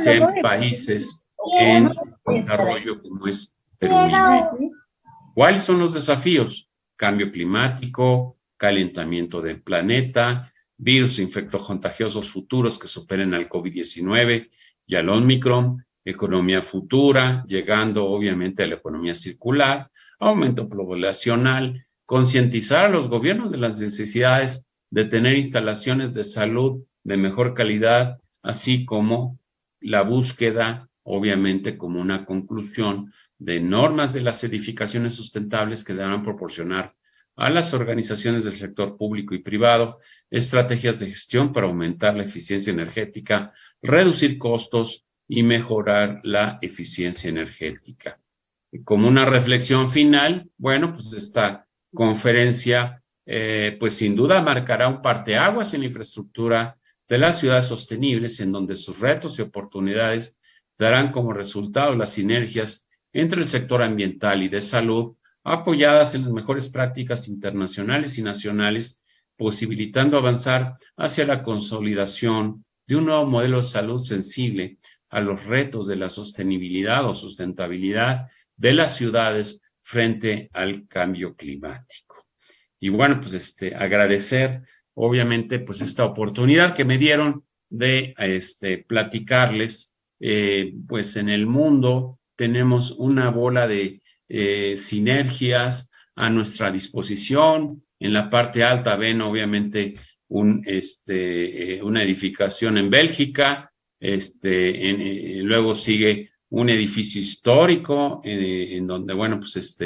sea en países en desarrollo como es Perú y México. ¿Cuáles son los desafíos? Cambio climático, calentamiento del planeta, virus infectocontagiosos futuros que superen al COVID-19 y al Omicron, economía futura, llegando obviamente a la economía circular, aumento poblacional, concientizar a los gobiernos de las necesidades de tener instalaciones de salud de mejor calidad, así como la búsqueda, obviamente, como una conclusión de normas de las edificaciones sustentables que deberán proporcionar a las organizaciones del sector público y privado estrategias de gestión para aumentar la eficiencia energética, reducir costos y mejorar la eficiencia energética. Y como una reflexión final, bueno, pues esta conferencia, pues sin duda marcará un parteaguas en la infraestructura de las ciudades sostenibles, en donde sus retos y oportunidades darán como resultado las sinergias entre el sector ambiental y de salud, apoyadas en las mejores prácticas internacionales y nacionales, posibilitando avanzar hacia la consolidación de un nuevo modelo de salud sensible a los retos de la sostenibilidad o sustentabilidad de las ciudades frente al cambio climático. Y bueno, pues agradecer obviamente, pues esta oportunidad que me dieron de platicarles, pues en el mundo tenemos una bola de sinergias a nuestra disposición. En la parte alta ven obviamente una edificación en Bélgica, luego sigue un edificio histórico en donde, bueno, pues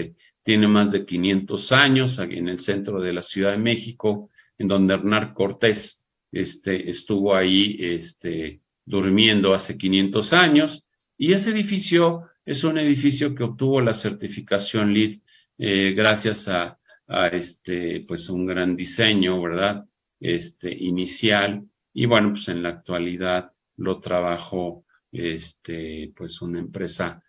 tiene más de 500 años, en el centro de la Ciudad de México, en donde Hernán Cortés estuvo ahí durmiendo hace 500 años. Y ese edificio es un edificio que obtuvo la certificación LEED gracias a pues un gran diseño, ¿verdad? Inicial. Y bueno, pues en la actualidad lo trabajó pues una empresa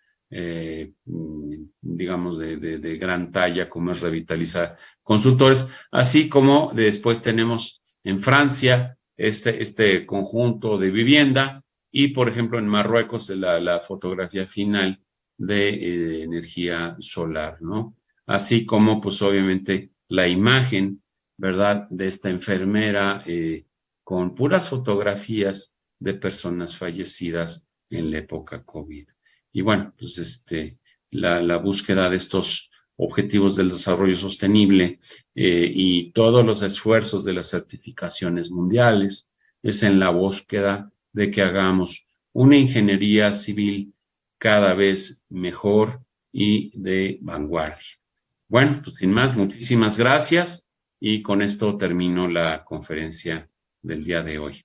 digamos de gran talla como es Revitaliza Consultores, así como después tenemos en Francia este conjunto de vivienda y por ejemplo en Marruecos la fotografía final de energía solar, ¿no? Así como pues obviamente la imagen, ¿verdad? De esta enfermera con puras fotografías de personas fallecidas en la época COVID. Y bueno, pues la búsqueda de estos objetivos del desarrollo sostenible y todos los esfuerzos de las certificaciones mundiales es en la búsqueda de que hagamos una ingeniería civil cada vez mejor y de vanguardia. Bueno, pues sin más, muchísimas gracias y con esto termino la conferencia del día de hoy.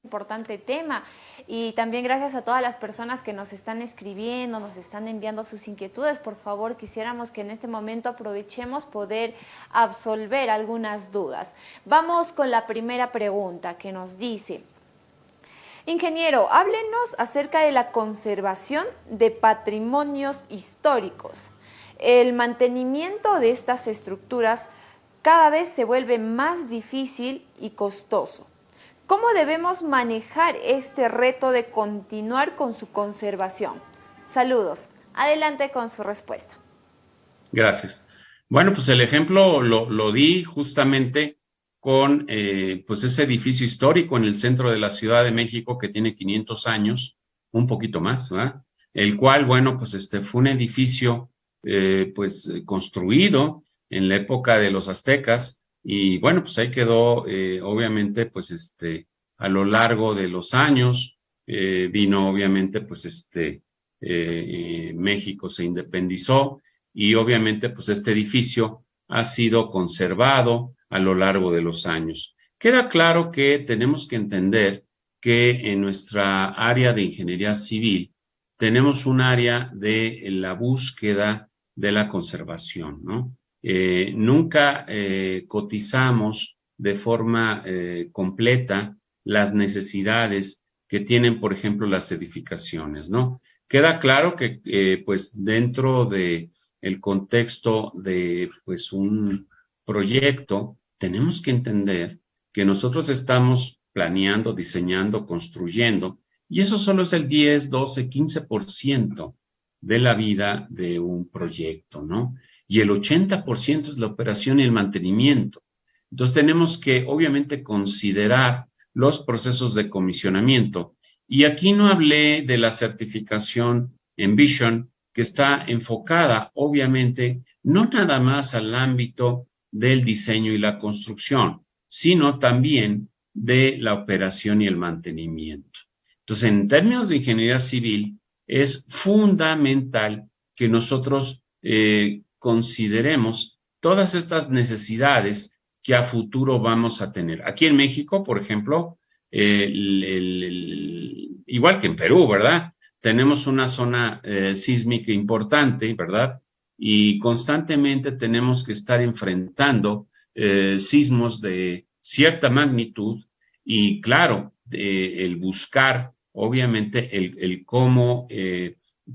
Importante tema y también gracias a todas las personas que nos están escribiendo, nos están enviando sus inquietudes. Por favor, quisiéramos que en este momento aprovechemos poder absolver algunas dudas. Vamos con la primera pregunta que nos dice: ingeniero, háblenos acerca de la conservación de patrimonios históricos. El mantenimiento de estas estructuras cada vez se vuelve más difícil y costoso. ¿Cómo debemos manejar este reto de continuar con su conservación? Saludos. Adelante con su respuesta. Gracias. Bueno, pues el ejemplo lo di justamente con pues ese edificio histórico en el centro de la Ciudad de México que tiene 500 años, un poquito más, ¿verdad? El cual, bueno, pues fue un edificio pues construido en la época de los aztecas. Y bueno, pues ahí quedó, obviamente, pues a lo largo de los años, vino obviamente, pues México se independizó y obviamente, pues este edificio ha sido conservado a lo largo de los años. Queda claro que tenemos que entender que en nuestra área de ingeniería civil tenemos un área de la búsqueda de la conservación, ¿no? Nunca cotizamos de forma completa las necesidades que tienen, por ejemplo, las edificaciones, ¿no? Queda claro que, pues, dentro de el contexto de, pues, un proyecto, tenemos que entender que nosotros estamos planeando, diseñando, construyendo, y eso solo es el 10, 12, 15% de la vida de un proyecto, ¿no? Y el 80% es la operación y el mantenimiento. Entonces tenemos que obviamente considerar los procesos de comisionamiento. Y aquí no hablé de la certificación Envision, que está enfocada obviamente no nada más al ámbito del diseño y la construcción, sino también de la operación y el mantenimiento. Entonces, en términos de ingeniería civil, es fundamental que nosotros consideremos todas estas necesidades que a futuro vamos a tener. Aquí en México, por ejemplo, igual que en Perú, ¿verdad? Tenemos una zona sísmica importante, ¿verdad? Y constantemente tenemos que estar enfrentando sismos de cierta magnitud y, claro, el buscar, obviamente, el cómo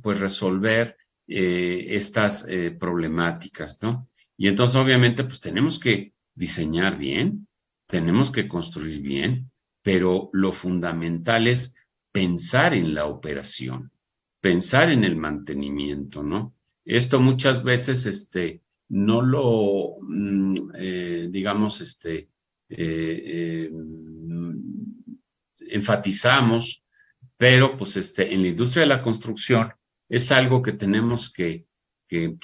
pues resolver estas problemáticas, ¿no? Y entonces, obviamente, pues tenemos que diseñar bien, tenemos que construir bien, pero lo fundamental es pensar en la operación, pensar en el mantenimiento, ¿no? esto muchas veces no lo, digamos, enfatizamos, pero pues en la industria de la construcción es algo que tenemos que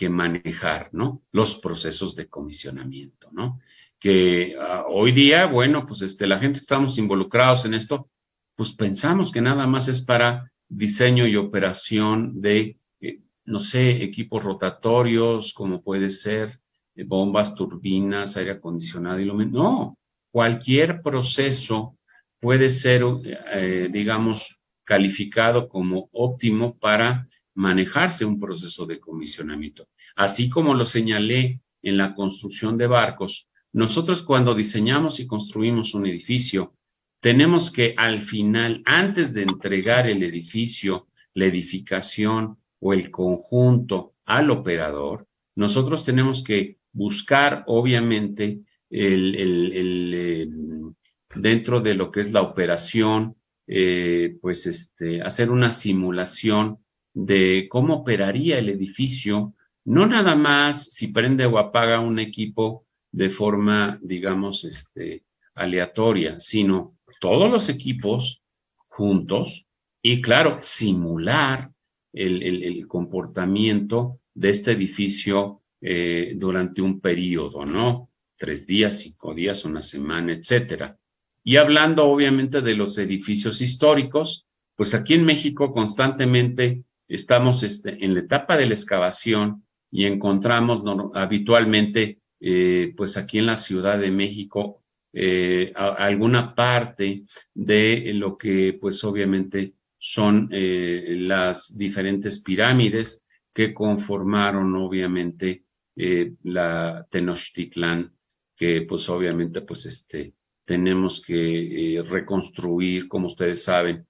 manejar, ¿no? Los procesos de comisionamiento, ¿no? Que hoy día, bueno, pues la gente que estamos involucrados en esto, pues pensamos que nada más es para diseño y operación de, no sé, equipos rotatorios, como puede ser bombas, turbinas, aire acondicionado y lo mismo. No, cualquier proceso puede ser, digamos, calificado como óptimo para manejarse un proceso de comisionamiento. Así como lo señalé en la construcción de barcos, nosotros cuando diseñamos y construimos un edificio, tenemos que al final, antes de entregar el edificio, la edificación o el conjunto al operador, nosotros tenemos que buscar, obviamente, dentro de lo que es la operación, hacer una simulación de cómo operaría el edificio, no nada más si prende o apaga un equipo de forma, digamos, aleatoria, sino todos los equipos juntos y, claro, simular el comportamiento de este edificio durante un periodo, ¿no? 3 días, 5 días, una semana, etcétera. Y hablando, obviamente, de los edificios históricos, pues aquí en México constantemente estamos en la etapa de la excavación y encontramos habitualmente, pues aquí en la Ciudad de México, alguna parte de lo que pues obviamente son las diferentes pirámides que conformaron obviamente la Tenochtitlán, que pues obviamente pues tenemos que reconstruir, como ustedes saben,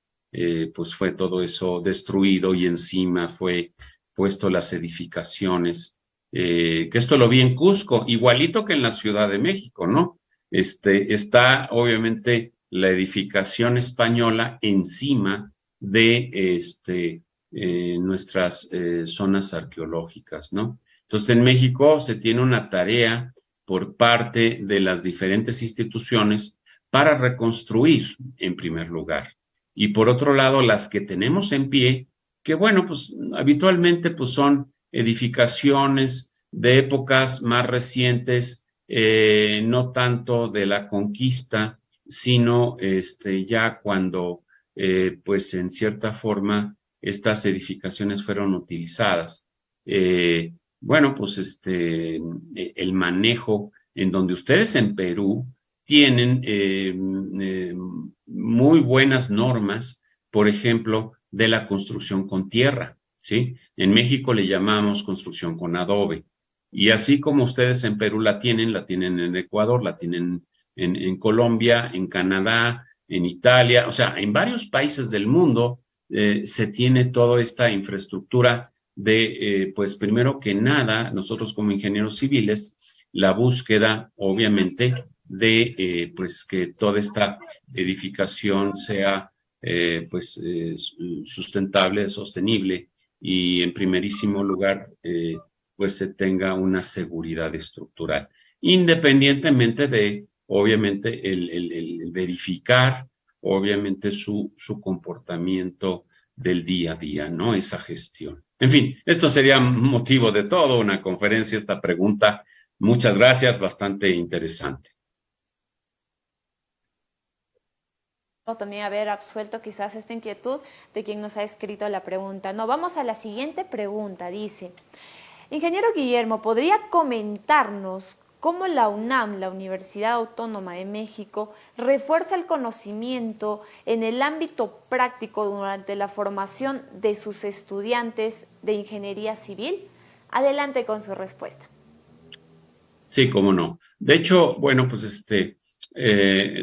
pues fue todo eso destruido y encima fue puesto las edificaciones, que esto lo vi en Cusco, igualito que en la Ciudad de México, ¿no? Está obviamente la edificación española encima de nuestras zonas arqueológicas, ¿no? Entonces en México se tiene una tarea por parte de las diferentes instituciones para reconstruir en primer lugar. Y por otro lado, las que tenemos en pie, que bueno, pues habitualmente pues son edificaciones de épocas más recientes, no tanto de la conquista, sino ya cuando pues en cierta forma estas edificaciones fueron utilizadas. Bueno, pues el manejo en donde ustedes en Perú tienen muy buenas normas, por ejemplo, de la construcción con tierra, ¿sí? En México le llamamos construcción con adobe. Y así como ustedes en Perú la tienen en Ecuador, la tienen en Colombia, en Canadá, en Italia, o sea, en varios países del mundo se tiene toda esta infraestructura de, pues primero que nada, nosotros como ingenieros civiles, la búsqueda, obviamente, de pues que toda esta edificación sea sustentable, sostenible y en primerísimo lugar pues se tenga una seguridad estructural, independientemente de obviamente el verificar obviamente su comportamiento del día a día, ¿no? Esa gestión. En fin, esto sería motivo de todo una conferencia, esta pregunta. Muchas gracias, bastante interesante. También haber absuelto quizás esta inquietud de quien nos ha escrito la pregunta. No, vamos a la siguiente pregunta. Dice, ingeniero Guillermo, ¿podría comentarnos cómo la UNAM, la Universidad Autónoma de México, refuerza el conocimiento en el ámbito práctico durante la formación de sus estudiantes de ingeniería civil? Adelante con su respuesta. Sí, cómo no. De hecho, bueno, pues de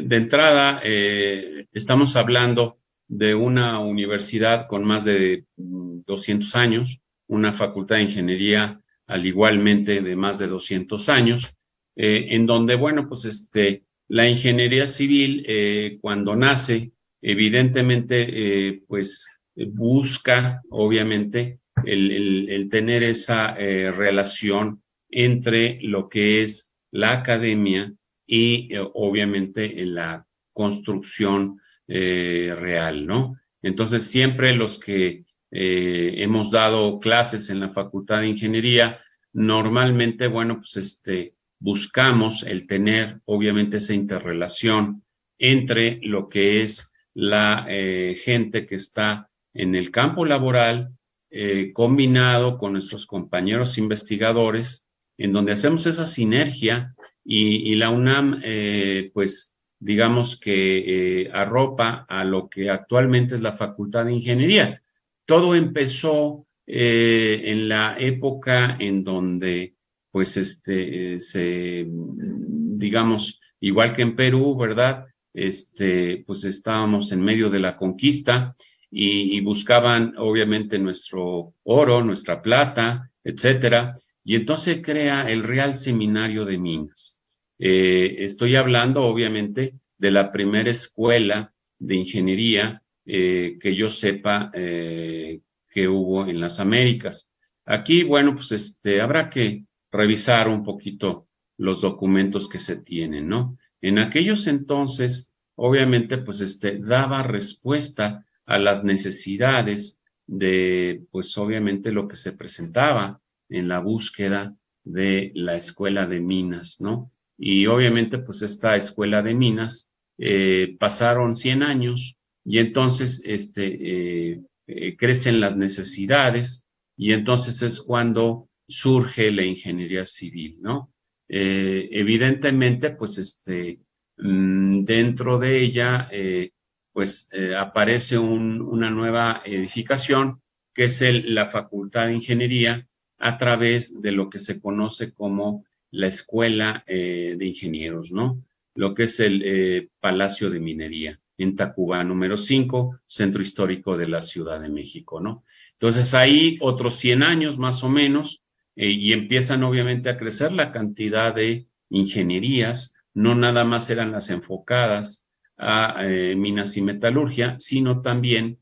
entrada, estamos hablando de una universidad con más de 200 años, una facultad de ingeniería al igualmente de más de 200 años, en donde, bueno, pues la ingeniería civil cuando nace, evidentemente, pues busca, obviamente, el tener esa relación entre lo que es la academia y obviamente la construcción real, ¿no? Entonces, siempre los que hemos dado clases en la Facultad de Ingeniería, normalmente, bueno, pues buscamos el tener, obviamente, esa interrelación entre lo que es la gente que está en el campo laboral, combinado con nuestros compañeros investigadores, en donde hacemos esa sinergia y la UNAM, pues, digamos que arropa a lo que actualmente es la Facultad de Ingeniería. Todo empezó en la época en donde, pues, digamos, igual que en Perú, ¿verdad? Pues estábamos en medio de la conquista y buscaban, obviamente, nuestro oro, nuestra plata, etcétera. Y entonces crea el Real Seminario de Minas. Estoy hablando, obviamente, de la primera escuela de ingeniería que yo sepa que hubo en las Américas. Aquí, bueno, pues habrá que revisar un poquito los documentos que se tienen, ¿no? En aquellos entonces, obviamente, pues daba respuesta a las necesidades de, pues obviamente, lo que se presentaba en la búsqueda de la escuela de minas, ¿no? Y obviamente, pues esta escuela de minas pasaron 100 años y entonces crecen las necesidades y entonces es cuando surge la ingeniería civil, ¿no? Evidentemente, pues dentro de ella, aparece una nueva edificación que es la Facultad de Ingeniería a través de lo que se conoce como la Escuela de Ingenieros, ¿no? Lo que es el Palacio de Minería en Tacuba, número 5, Centro Histórico de la Ciudad de México, ¿no? Entonces ahí otros 100 años más o menos y empiezan obviamente a crecer la cantidad de ingenierías, no nada más eran las enfocadas a minas y metalurgia, sino también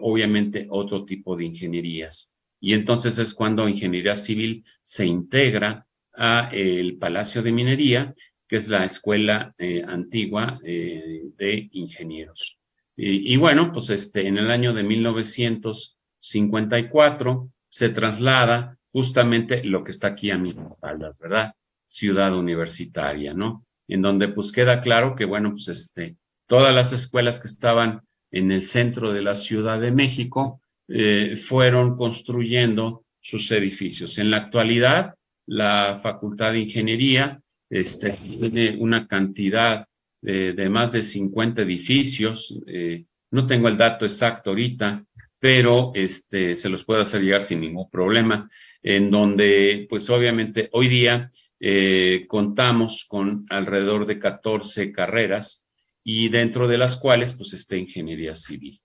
obviamente otro tipo de ingenierías. Y entonces es cuando Ingeniería Civil se integra a el Palacio de Minería, que es la escuela antigua de ingenieros. Y bueno, pues en el año de 1954 se traslada justamente lo que está aquí a mis espaldas, ¿verdad? Ciudad Universitaria, ¿no? En donde pues queda claro que, bueno, pues todas las escuelas que estaban en el centro de la Ciudad de México fueron construyendo sus edificios. En la actualidad, la Facultad de Ingeniería tiene una cantidad de más de 50 edificios. No tengo el dato exacto ahorita, pero se los puedo hacer llegar sin ningún problema, en donde, pues obviamente, hoy día contamos con alrededor de 14 carreras y dentro de las cuales, pues, está Ingeniería Civil.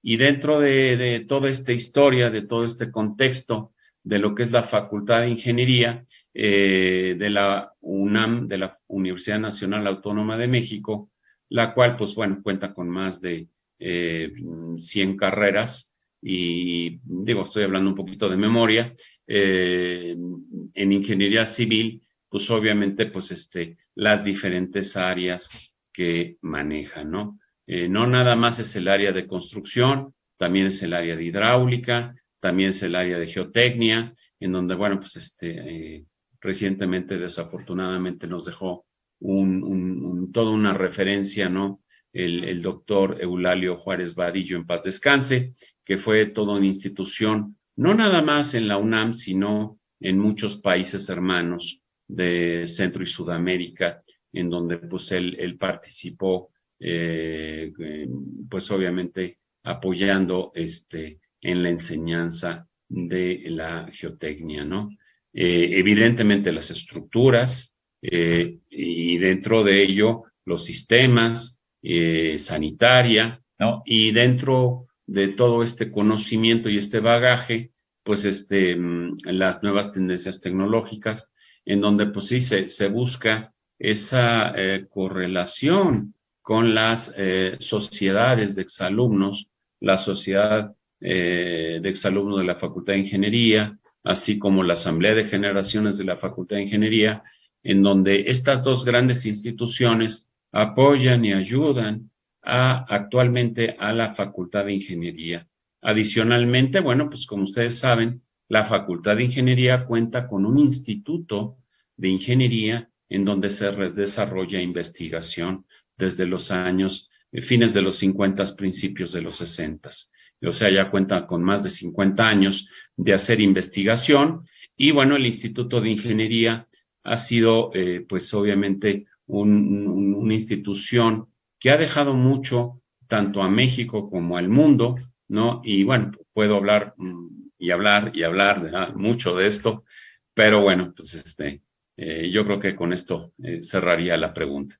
Y dentro de toda esta historia, de todo este contexto de lo que es la Facultad de Ingeniería de la UNAM, de la Universidad Nacional Autónoma de México, la cual, pues bueno, cuenta con más de 100 carreras y digo, estoy hablando un poquito de memoria. En Ingeniería Civil, pues obviamente, pues las diferentes áreas que manejan, ¿no? No nada más es el área de construcción, también es el área de hidráulica, también es el área de geotecnia, en donde, bueno, pues recientemente, desafortunadamente, nos dejó toda una referencia, ¿no? El doctor Eulalio Juárez Vadillo, en paz descanse, que fue toda una institución, no nada más en la UNAM, sino en muchos países hermanos de Centro y Sudamérica, en donde pues él participó, pues obviamente apoyando en la enseñanza de la geotecnia, ¿no? Evidentemente las estructuras y dentro de ello los sistemas, sanitaria, ¿no? Y dentro de todo este conocimiento y este bagaje, pues las nuevas tendencias tecnológicas, en donde pues sí se busca esa correlación con las sociedades de exalumnos, la sociedad de exalumnos de la Facultad de Ingeniería, así como la Asamblea de Generaciones de la Facultad de Ingeniería, en donde estas dos grandes instituciones apoyan y ayudan actualmente a la Facultad de Ingeniería. Adicionalmente, bueno, pues como ustedes saben, la Facultad de Ingeniería cuenta con un instituto de ingeniería en donde se desarrolla investigación desde los años, fines de los 50, principios de los 60. O sea, ya cuenta con más de 50 años de hacer investigación y bueno, el Instituto de Ingeniería ha sido, pues obviamente, una institución que ha dejado mucho tanto a México como al mundo, ¿no? Y bueno, puedo hablar y hablar mucho de esto, pero bueno, pues yo creo que con esto cerraría la pregunta.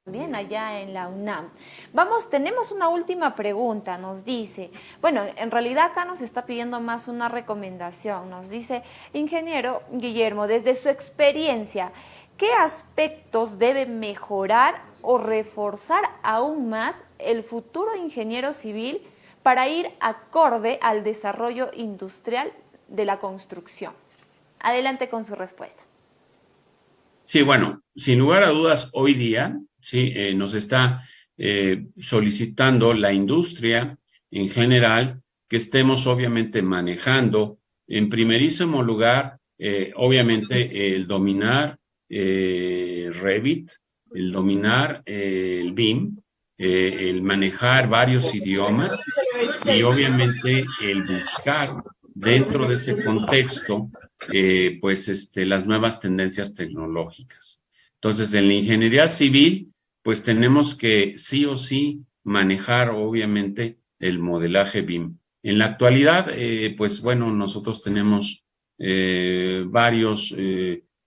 Bien, allá en la UNAM. Vamos, tenemos una última pregunta, nos dice, bueno, en realidad acá nos está pidiendo más una recomendación, nos dice, ingeniero Guillermo, desde su experiencia, ¿qué aspectos debe mejorar o reforzar aún más el futuro ingeniero civil para ir acorde al desarrollo industrial de la construcción? Adelante con su respuesta. Sí, bueno, sin lugar a dudas, hoy día sí, nos está solicitando la industria en general que estemos obviamente manejando en primerísimo lugar, obviamente, el dominar Revit, el dominar el BIM, el manejar varios idiomas y obviamente el buscar dentro de ese contexto pues las nuevas tendencias tecnológicas. Entonces, en la ingeniería civil, pues tenemos que sí o sí manejar, obviamente, el modelaje BIM. En la actualidad, pues bueno, nosotros tenemos varios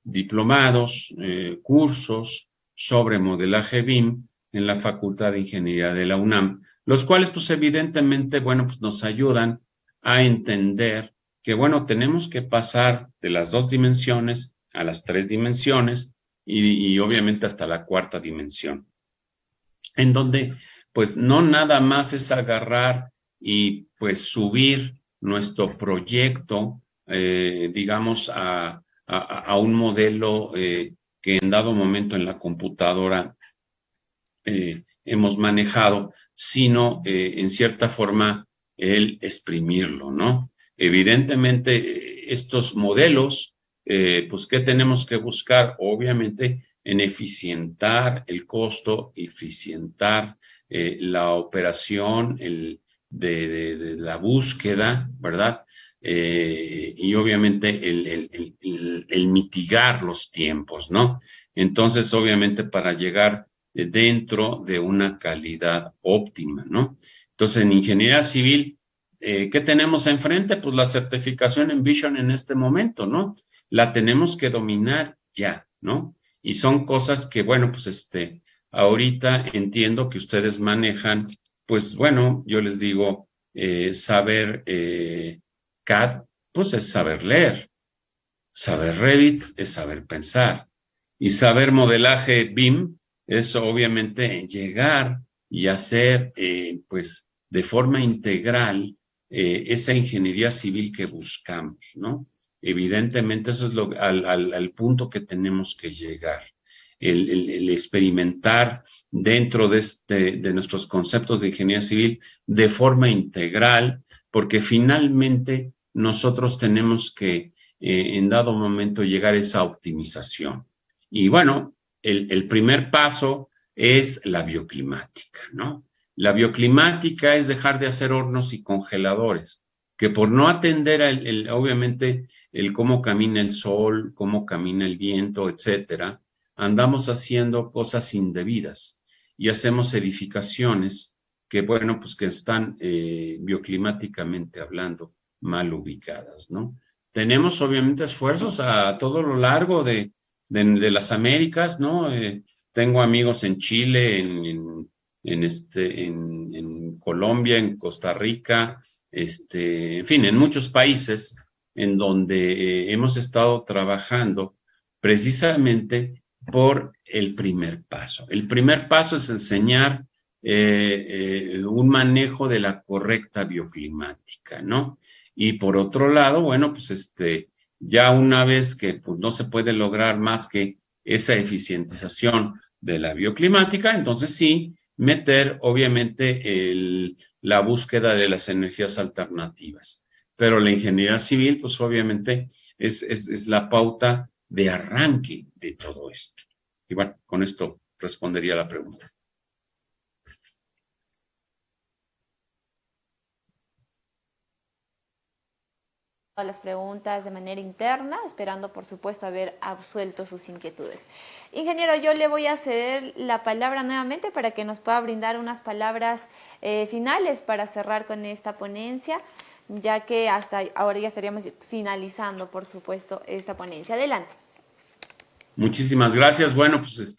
diplomados, cursos sobre modelaje BIM en la Facultad de Ingeniería de la UNAM, los cuales, pues evidentemente, bueno, pues nos ayudan a entender que, bueno, tenemos que pasar de las 2 dimensiones a las 3 dimensiones y obviamente hasta la 4ª dimensión, en donde, pues, no nada más es agarrar y, pues, subir nuestro proyecto, digamos, a un modelo que en dado momento en la computadora hemos manejado, sino, en cierta forma, el exprimirlo, ¿no? Evidentemente, estos modelos, pues, ¿qué tenemos que buscar? Obviamente, en eficientar el costo, eficientar la operación de la búsqueda, ¿verdad? Y obviamente el mitigar los tiempos, ¿no? Entonces, obviamente, para llegar dentro de una calidad óptima, ¿no? Entonces, en ingeniería civil, ¿qué tenemos enfrente? Pues la certificación en Vision en este momento, ¿no? La tenemos que dominar ya, ¿no? Y son cosas que, bueno, pues ahorita entiendo que ustedes manejan, pues bueno, yo les digo, saber CAD, pues es saber leer. Saber Revit es saber pensar. Y saber modelaje BIM es obviamente llegar y hacer, pues, de forma integral esa ingeniería civil que buscamos, ¿no? Evidentemente eso es al punto que tenemos que llegar. El experimentar dentro de nuestros conceptos de ingeniería civil de forma integral, porque finalmente nosotros tenemos que en dado momento llegar a esa optimización. Y bueno, el primer paso es la bioclimática, ¿no? La bioclimática es dejar de hacer hornos y congeladores, que por no atender obviamente el cómo camina el sol, cómo camina el viento, etcétera, andamos haciendo cosas indebidas y hacemos edificaciones que, bueno, pues que están bioclimáticamente hablando mal ubicadas, ¿no? Tenemos obviamente esfuerzos a todo lo largo de las Américas, ¿no? Tengo amigos en Chile, en Colombia, en Costa Rica, en fin, en muchos países en donde hemos estado trabajando precisamente por el primer paso. El primer paso es enseñar un manejo de la correcta bioclimática, ¿no? Y por otro lado, bueno, pues ya una vez que pues, no se puede lograr más que esa eficientización de la bioclimática, entonces sí, meter obviamente la búsqueda de las energías alternativas. Pero la ingeniería civil, pues obviamente es la pauta de arranque de todo esto. Y bueno, con esto respondería la pregunta. Las preguntas de manera interna, esperando por supuesto haber absuelto sus inquietudes. Ingeniero, yo le voy a ceder la palabra nuevamente para que nos pueda brindar unas palabras finales para cerrar con esta ponencia, ya que hasta ahora ya estaríamos finalizando, por supuesto, esta ponencia. Adelante. Muchísimas gracias. Bueno, pues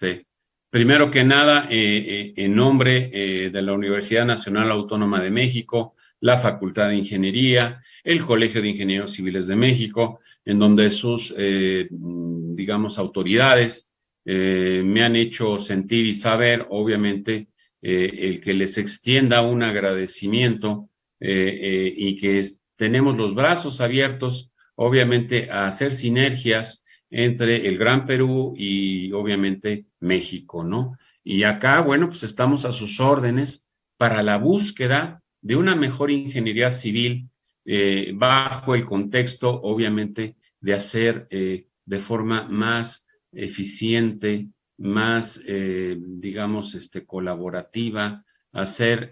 primero que nada, en nombre de la Universidad Nacional Autónoma de México, la Facultad de Ingeniería, el Colegio de Ingenieros Civiles de México, en donde sus, digamos, autoridades me han hecho sentir y saber, obviamente, el que les extienda un agradecimiento y que tenemos los brazos abiertos, obviamente, a hacer sinergias entre el Gran Perú y obviamente México, ¿no? Y acá, bueno, pues estamos a sus órdenes para la búsqueda de una mejor ingeniería civil bajo el contexto, obviamente, de hacer de forma más eficiente, más, digamos, colaborativa, hacer,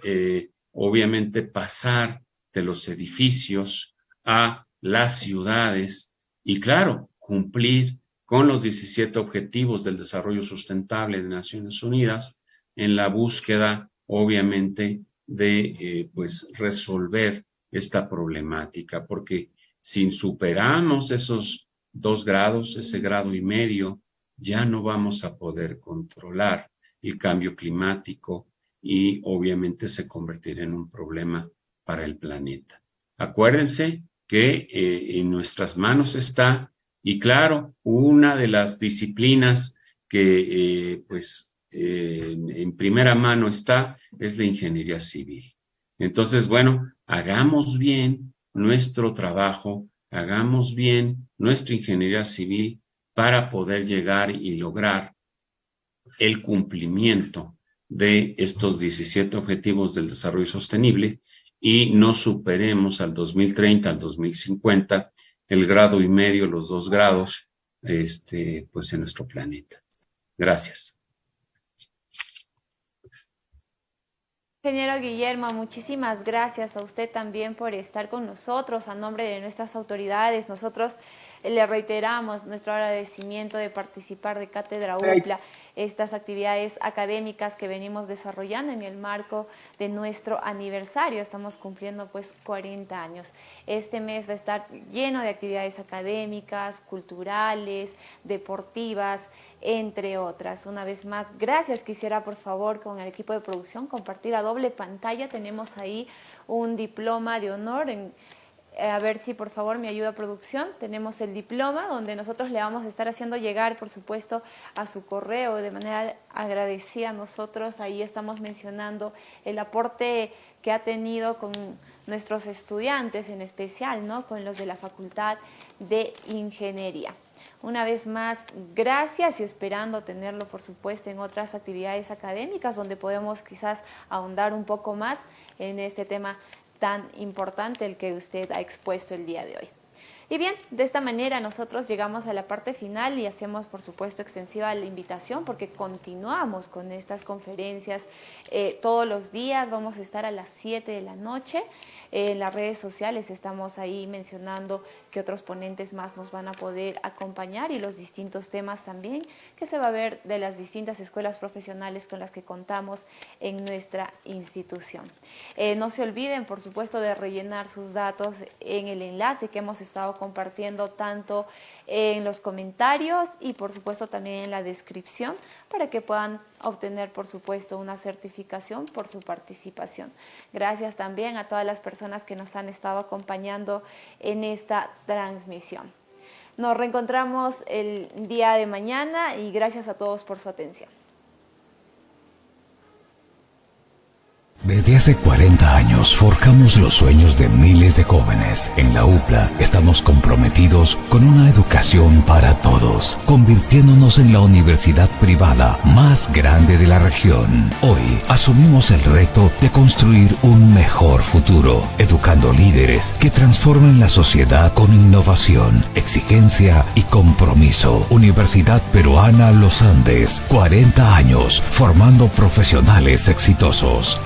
obviamente, pasar de los edificios a las ciudades y, claro, cumplir con los 17 Objetivos del Desarrollo Sustentable de Naciones Unidas en la búsqueda, obviamente, de pues resolver esta problemática, porque si superamos esos 2 grados, ese 1,5 grados, ya no vamos a poder controlar el cambio climático y obviamente se convertirá en un problema para el planeta. Acuérdense que en nuestras manos está. Y claro, una de las disciplinas que en primera mano está es la ingeniería civil. Entonces, bueno, hagamos bien nuestro trabajo, hagamos bien nuestra ingeniería civil para poder llegar y lograr el cumplimiento de estos 17 Objetivos del Desarrollo Sostenible y no superemos al 2030, al 2050, el 1,5 grados, los 2 grados, pues en nuestro planeta. Gracias. Ingeniero Guillermo, muchísimas gracias a usted también por estar con nosotros. A nombre de nuestras autoridades, nosotros le reiteramos nuestro agradecimiento de participar de Cátedra UPLA, estas actividades académicas que venimos desarrollando en el marco de nuestro aniversario. Estamos cumpliendo pues 40 años. Este mes va a estar lleno de actividades académicas, culturales, deportivas, entre otras. Una vez más, gracias. Quisiera, por favor, con el equipo de producción compartir a doble pantalla. Tenemos ahí un diploma de honor. A ver si, por favor, me ayuda producción. Tenemos el diploma donde nosotros le vamos a estar haciendo llegar, por supuesto, a su correo de manera agradecida. Nosotros ahí estamos mencionando el aporte que ha tenido con nuestros estudiantes, en especial, ¿no?, con los de la Facultad de Ingeniería. Una vez más, gracias y esperando tenerlo, por supuesto, en otras actividades académicas donde podemos quizás ahondar un poco más en este tema tan importante el que usted ha expuesto el día de hoy. Y bien, de esta manera nosotros llegamos a la parte final y hacemos, por supuesto, extensiva la invitación porque continuamos con estas conferencias todos los días. Vamos a estar a las 7 de la noche. En las redes sociales estamos ahí mencionando que otros ponentes más nos van a poder acompañar y los distintos temas también que se va a ver de las distintas escuelas profesionales con las que contamos en nuestra institución. No se olviden, por supuesto, de rellenar sus datos en el enlace que hemos estado compartiendo tanto en los comentarios y por supuesto también en la descripción para que puedan obtener por supuesto una certificación por su participación. Gracias también a todas las personas que nos han estado acompañando en esta transmisión. Nos reencontramos el día de mañana y gracias a todos por su atención. Desde hace 40 años forjamos los sueños de miles de jóvenes. En la UPLA estamos comprometidos con una educación para todos, convirtiéndonos en la universidad privada más grande de la región. Hoy asumimos el reto de construir un mejor futuro, educando líderes que transformen la sociedad con innovación, exigencia y compromiso. Universidad Peruana Los Andes, 40 años formando profesionales exitosos.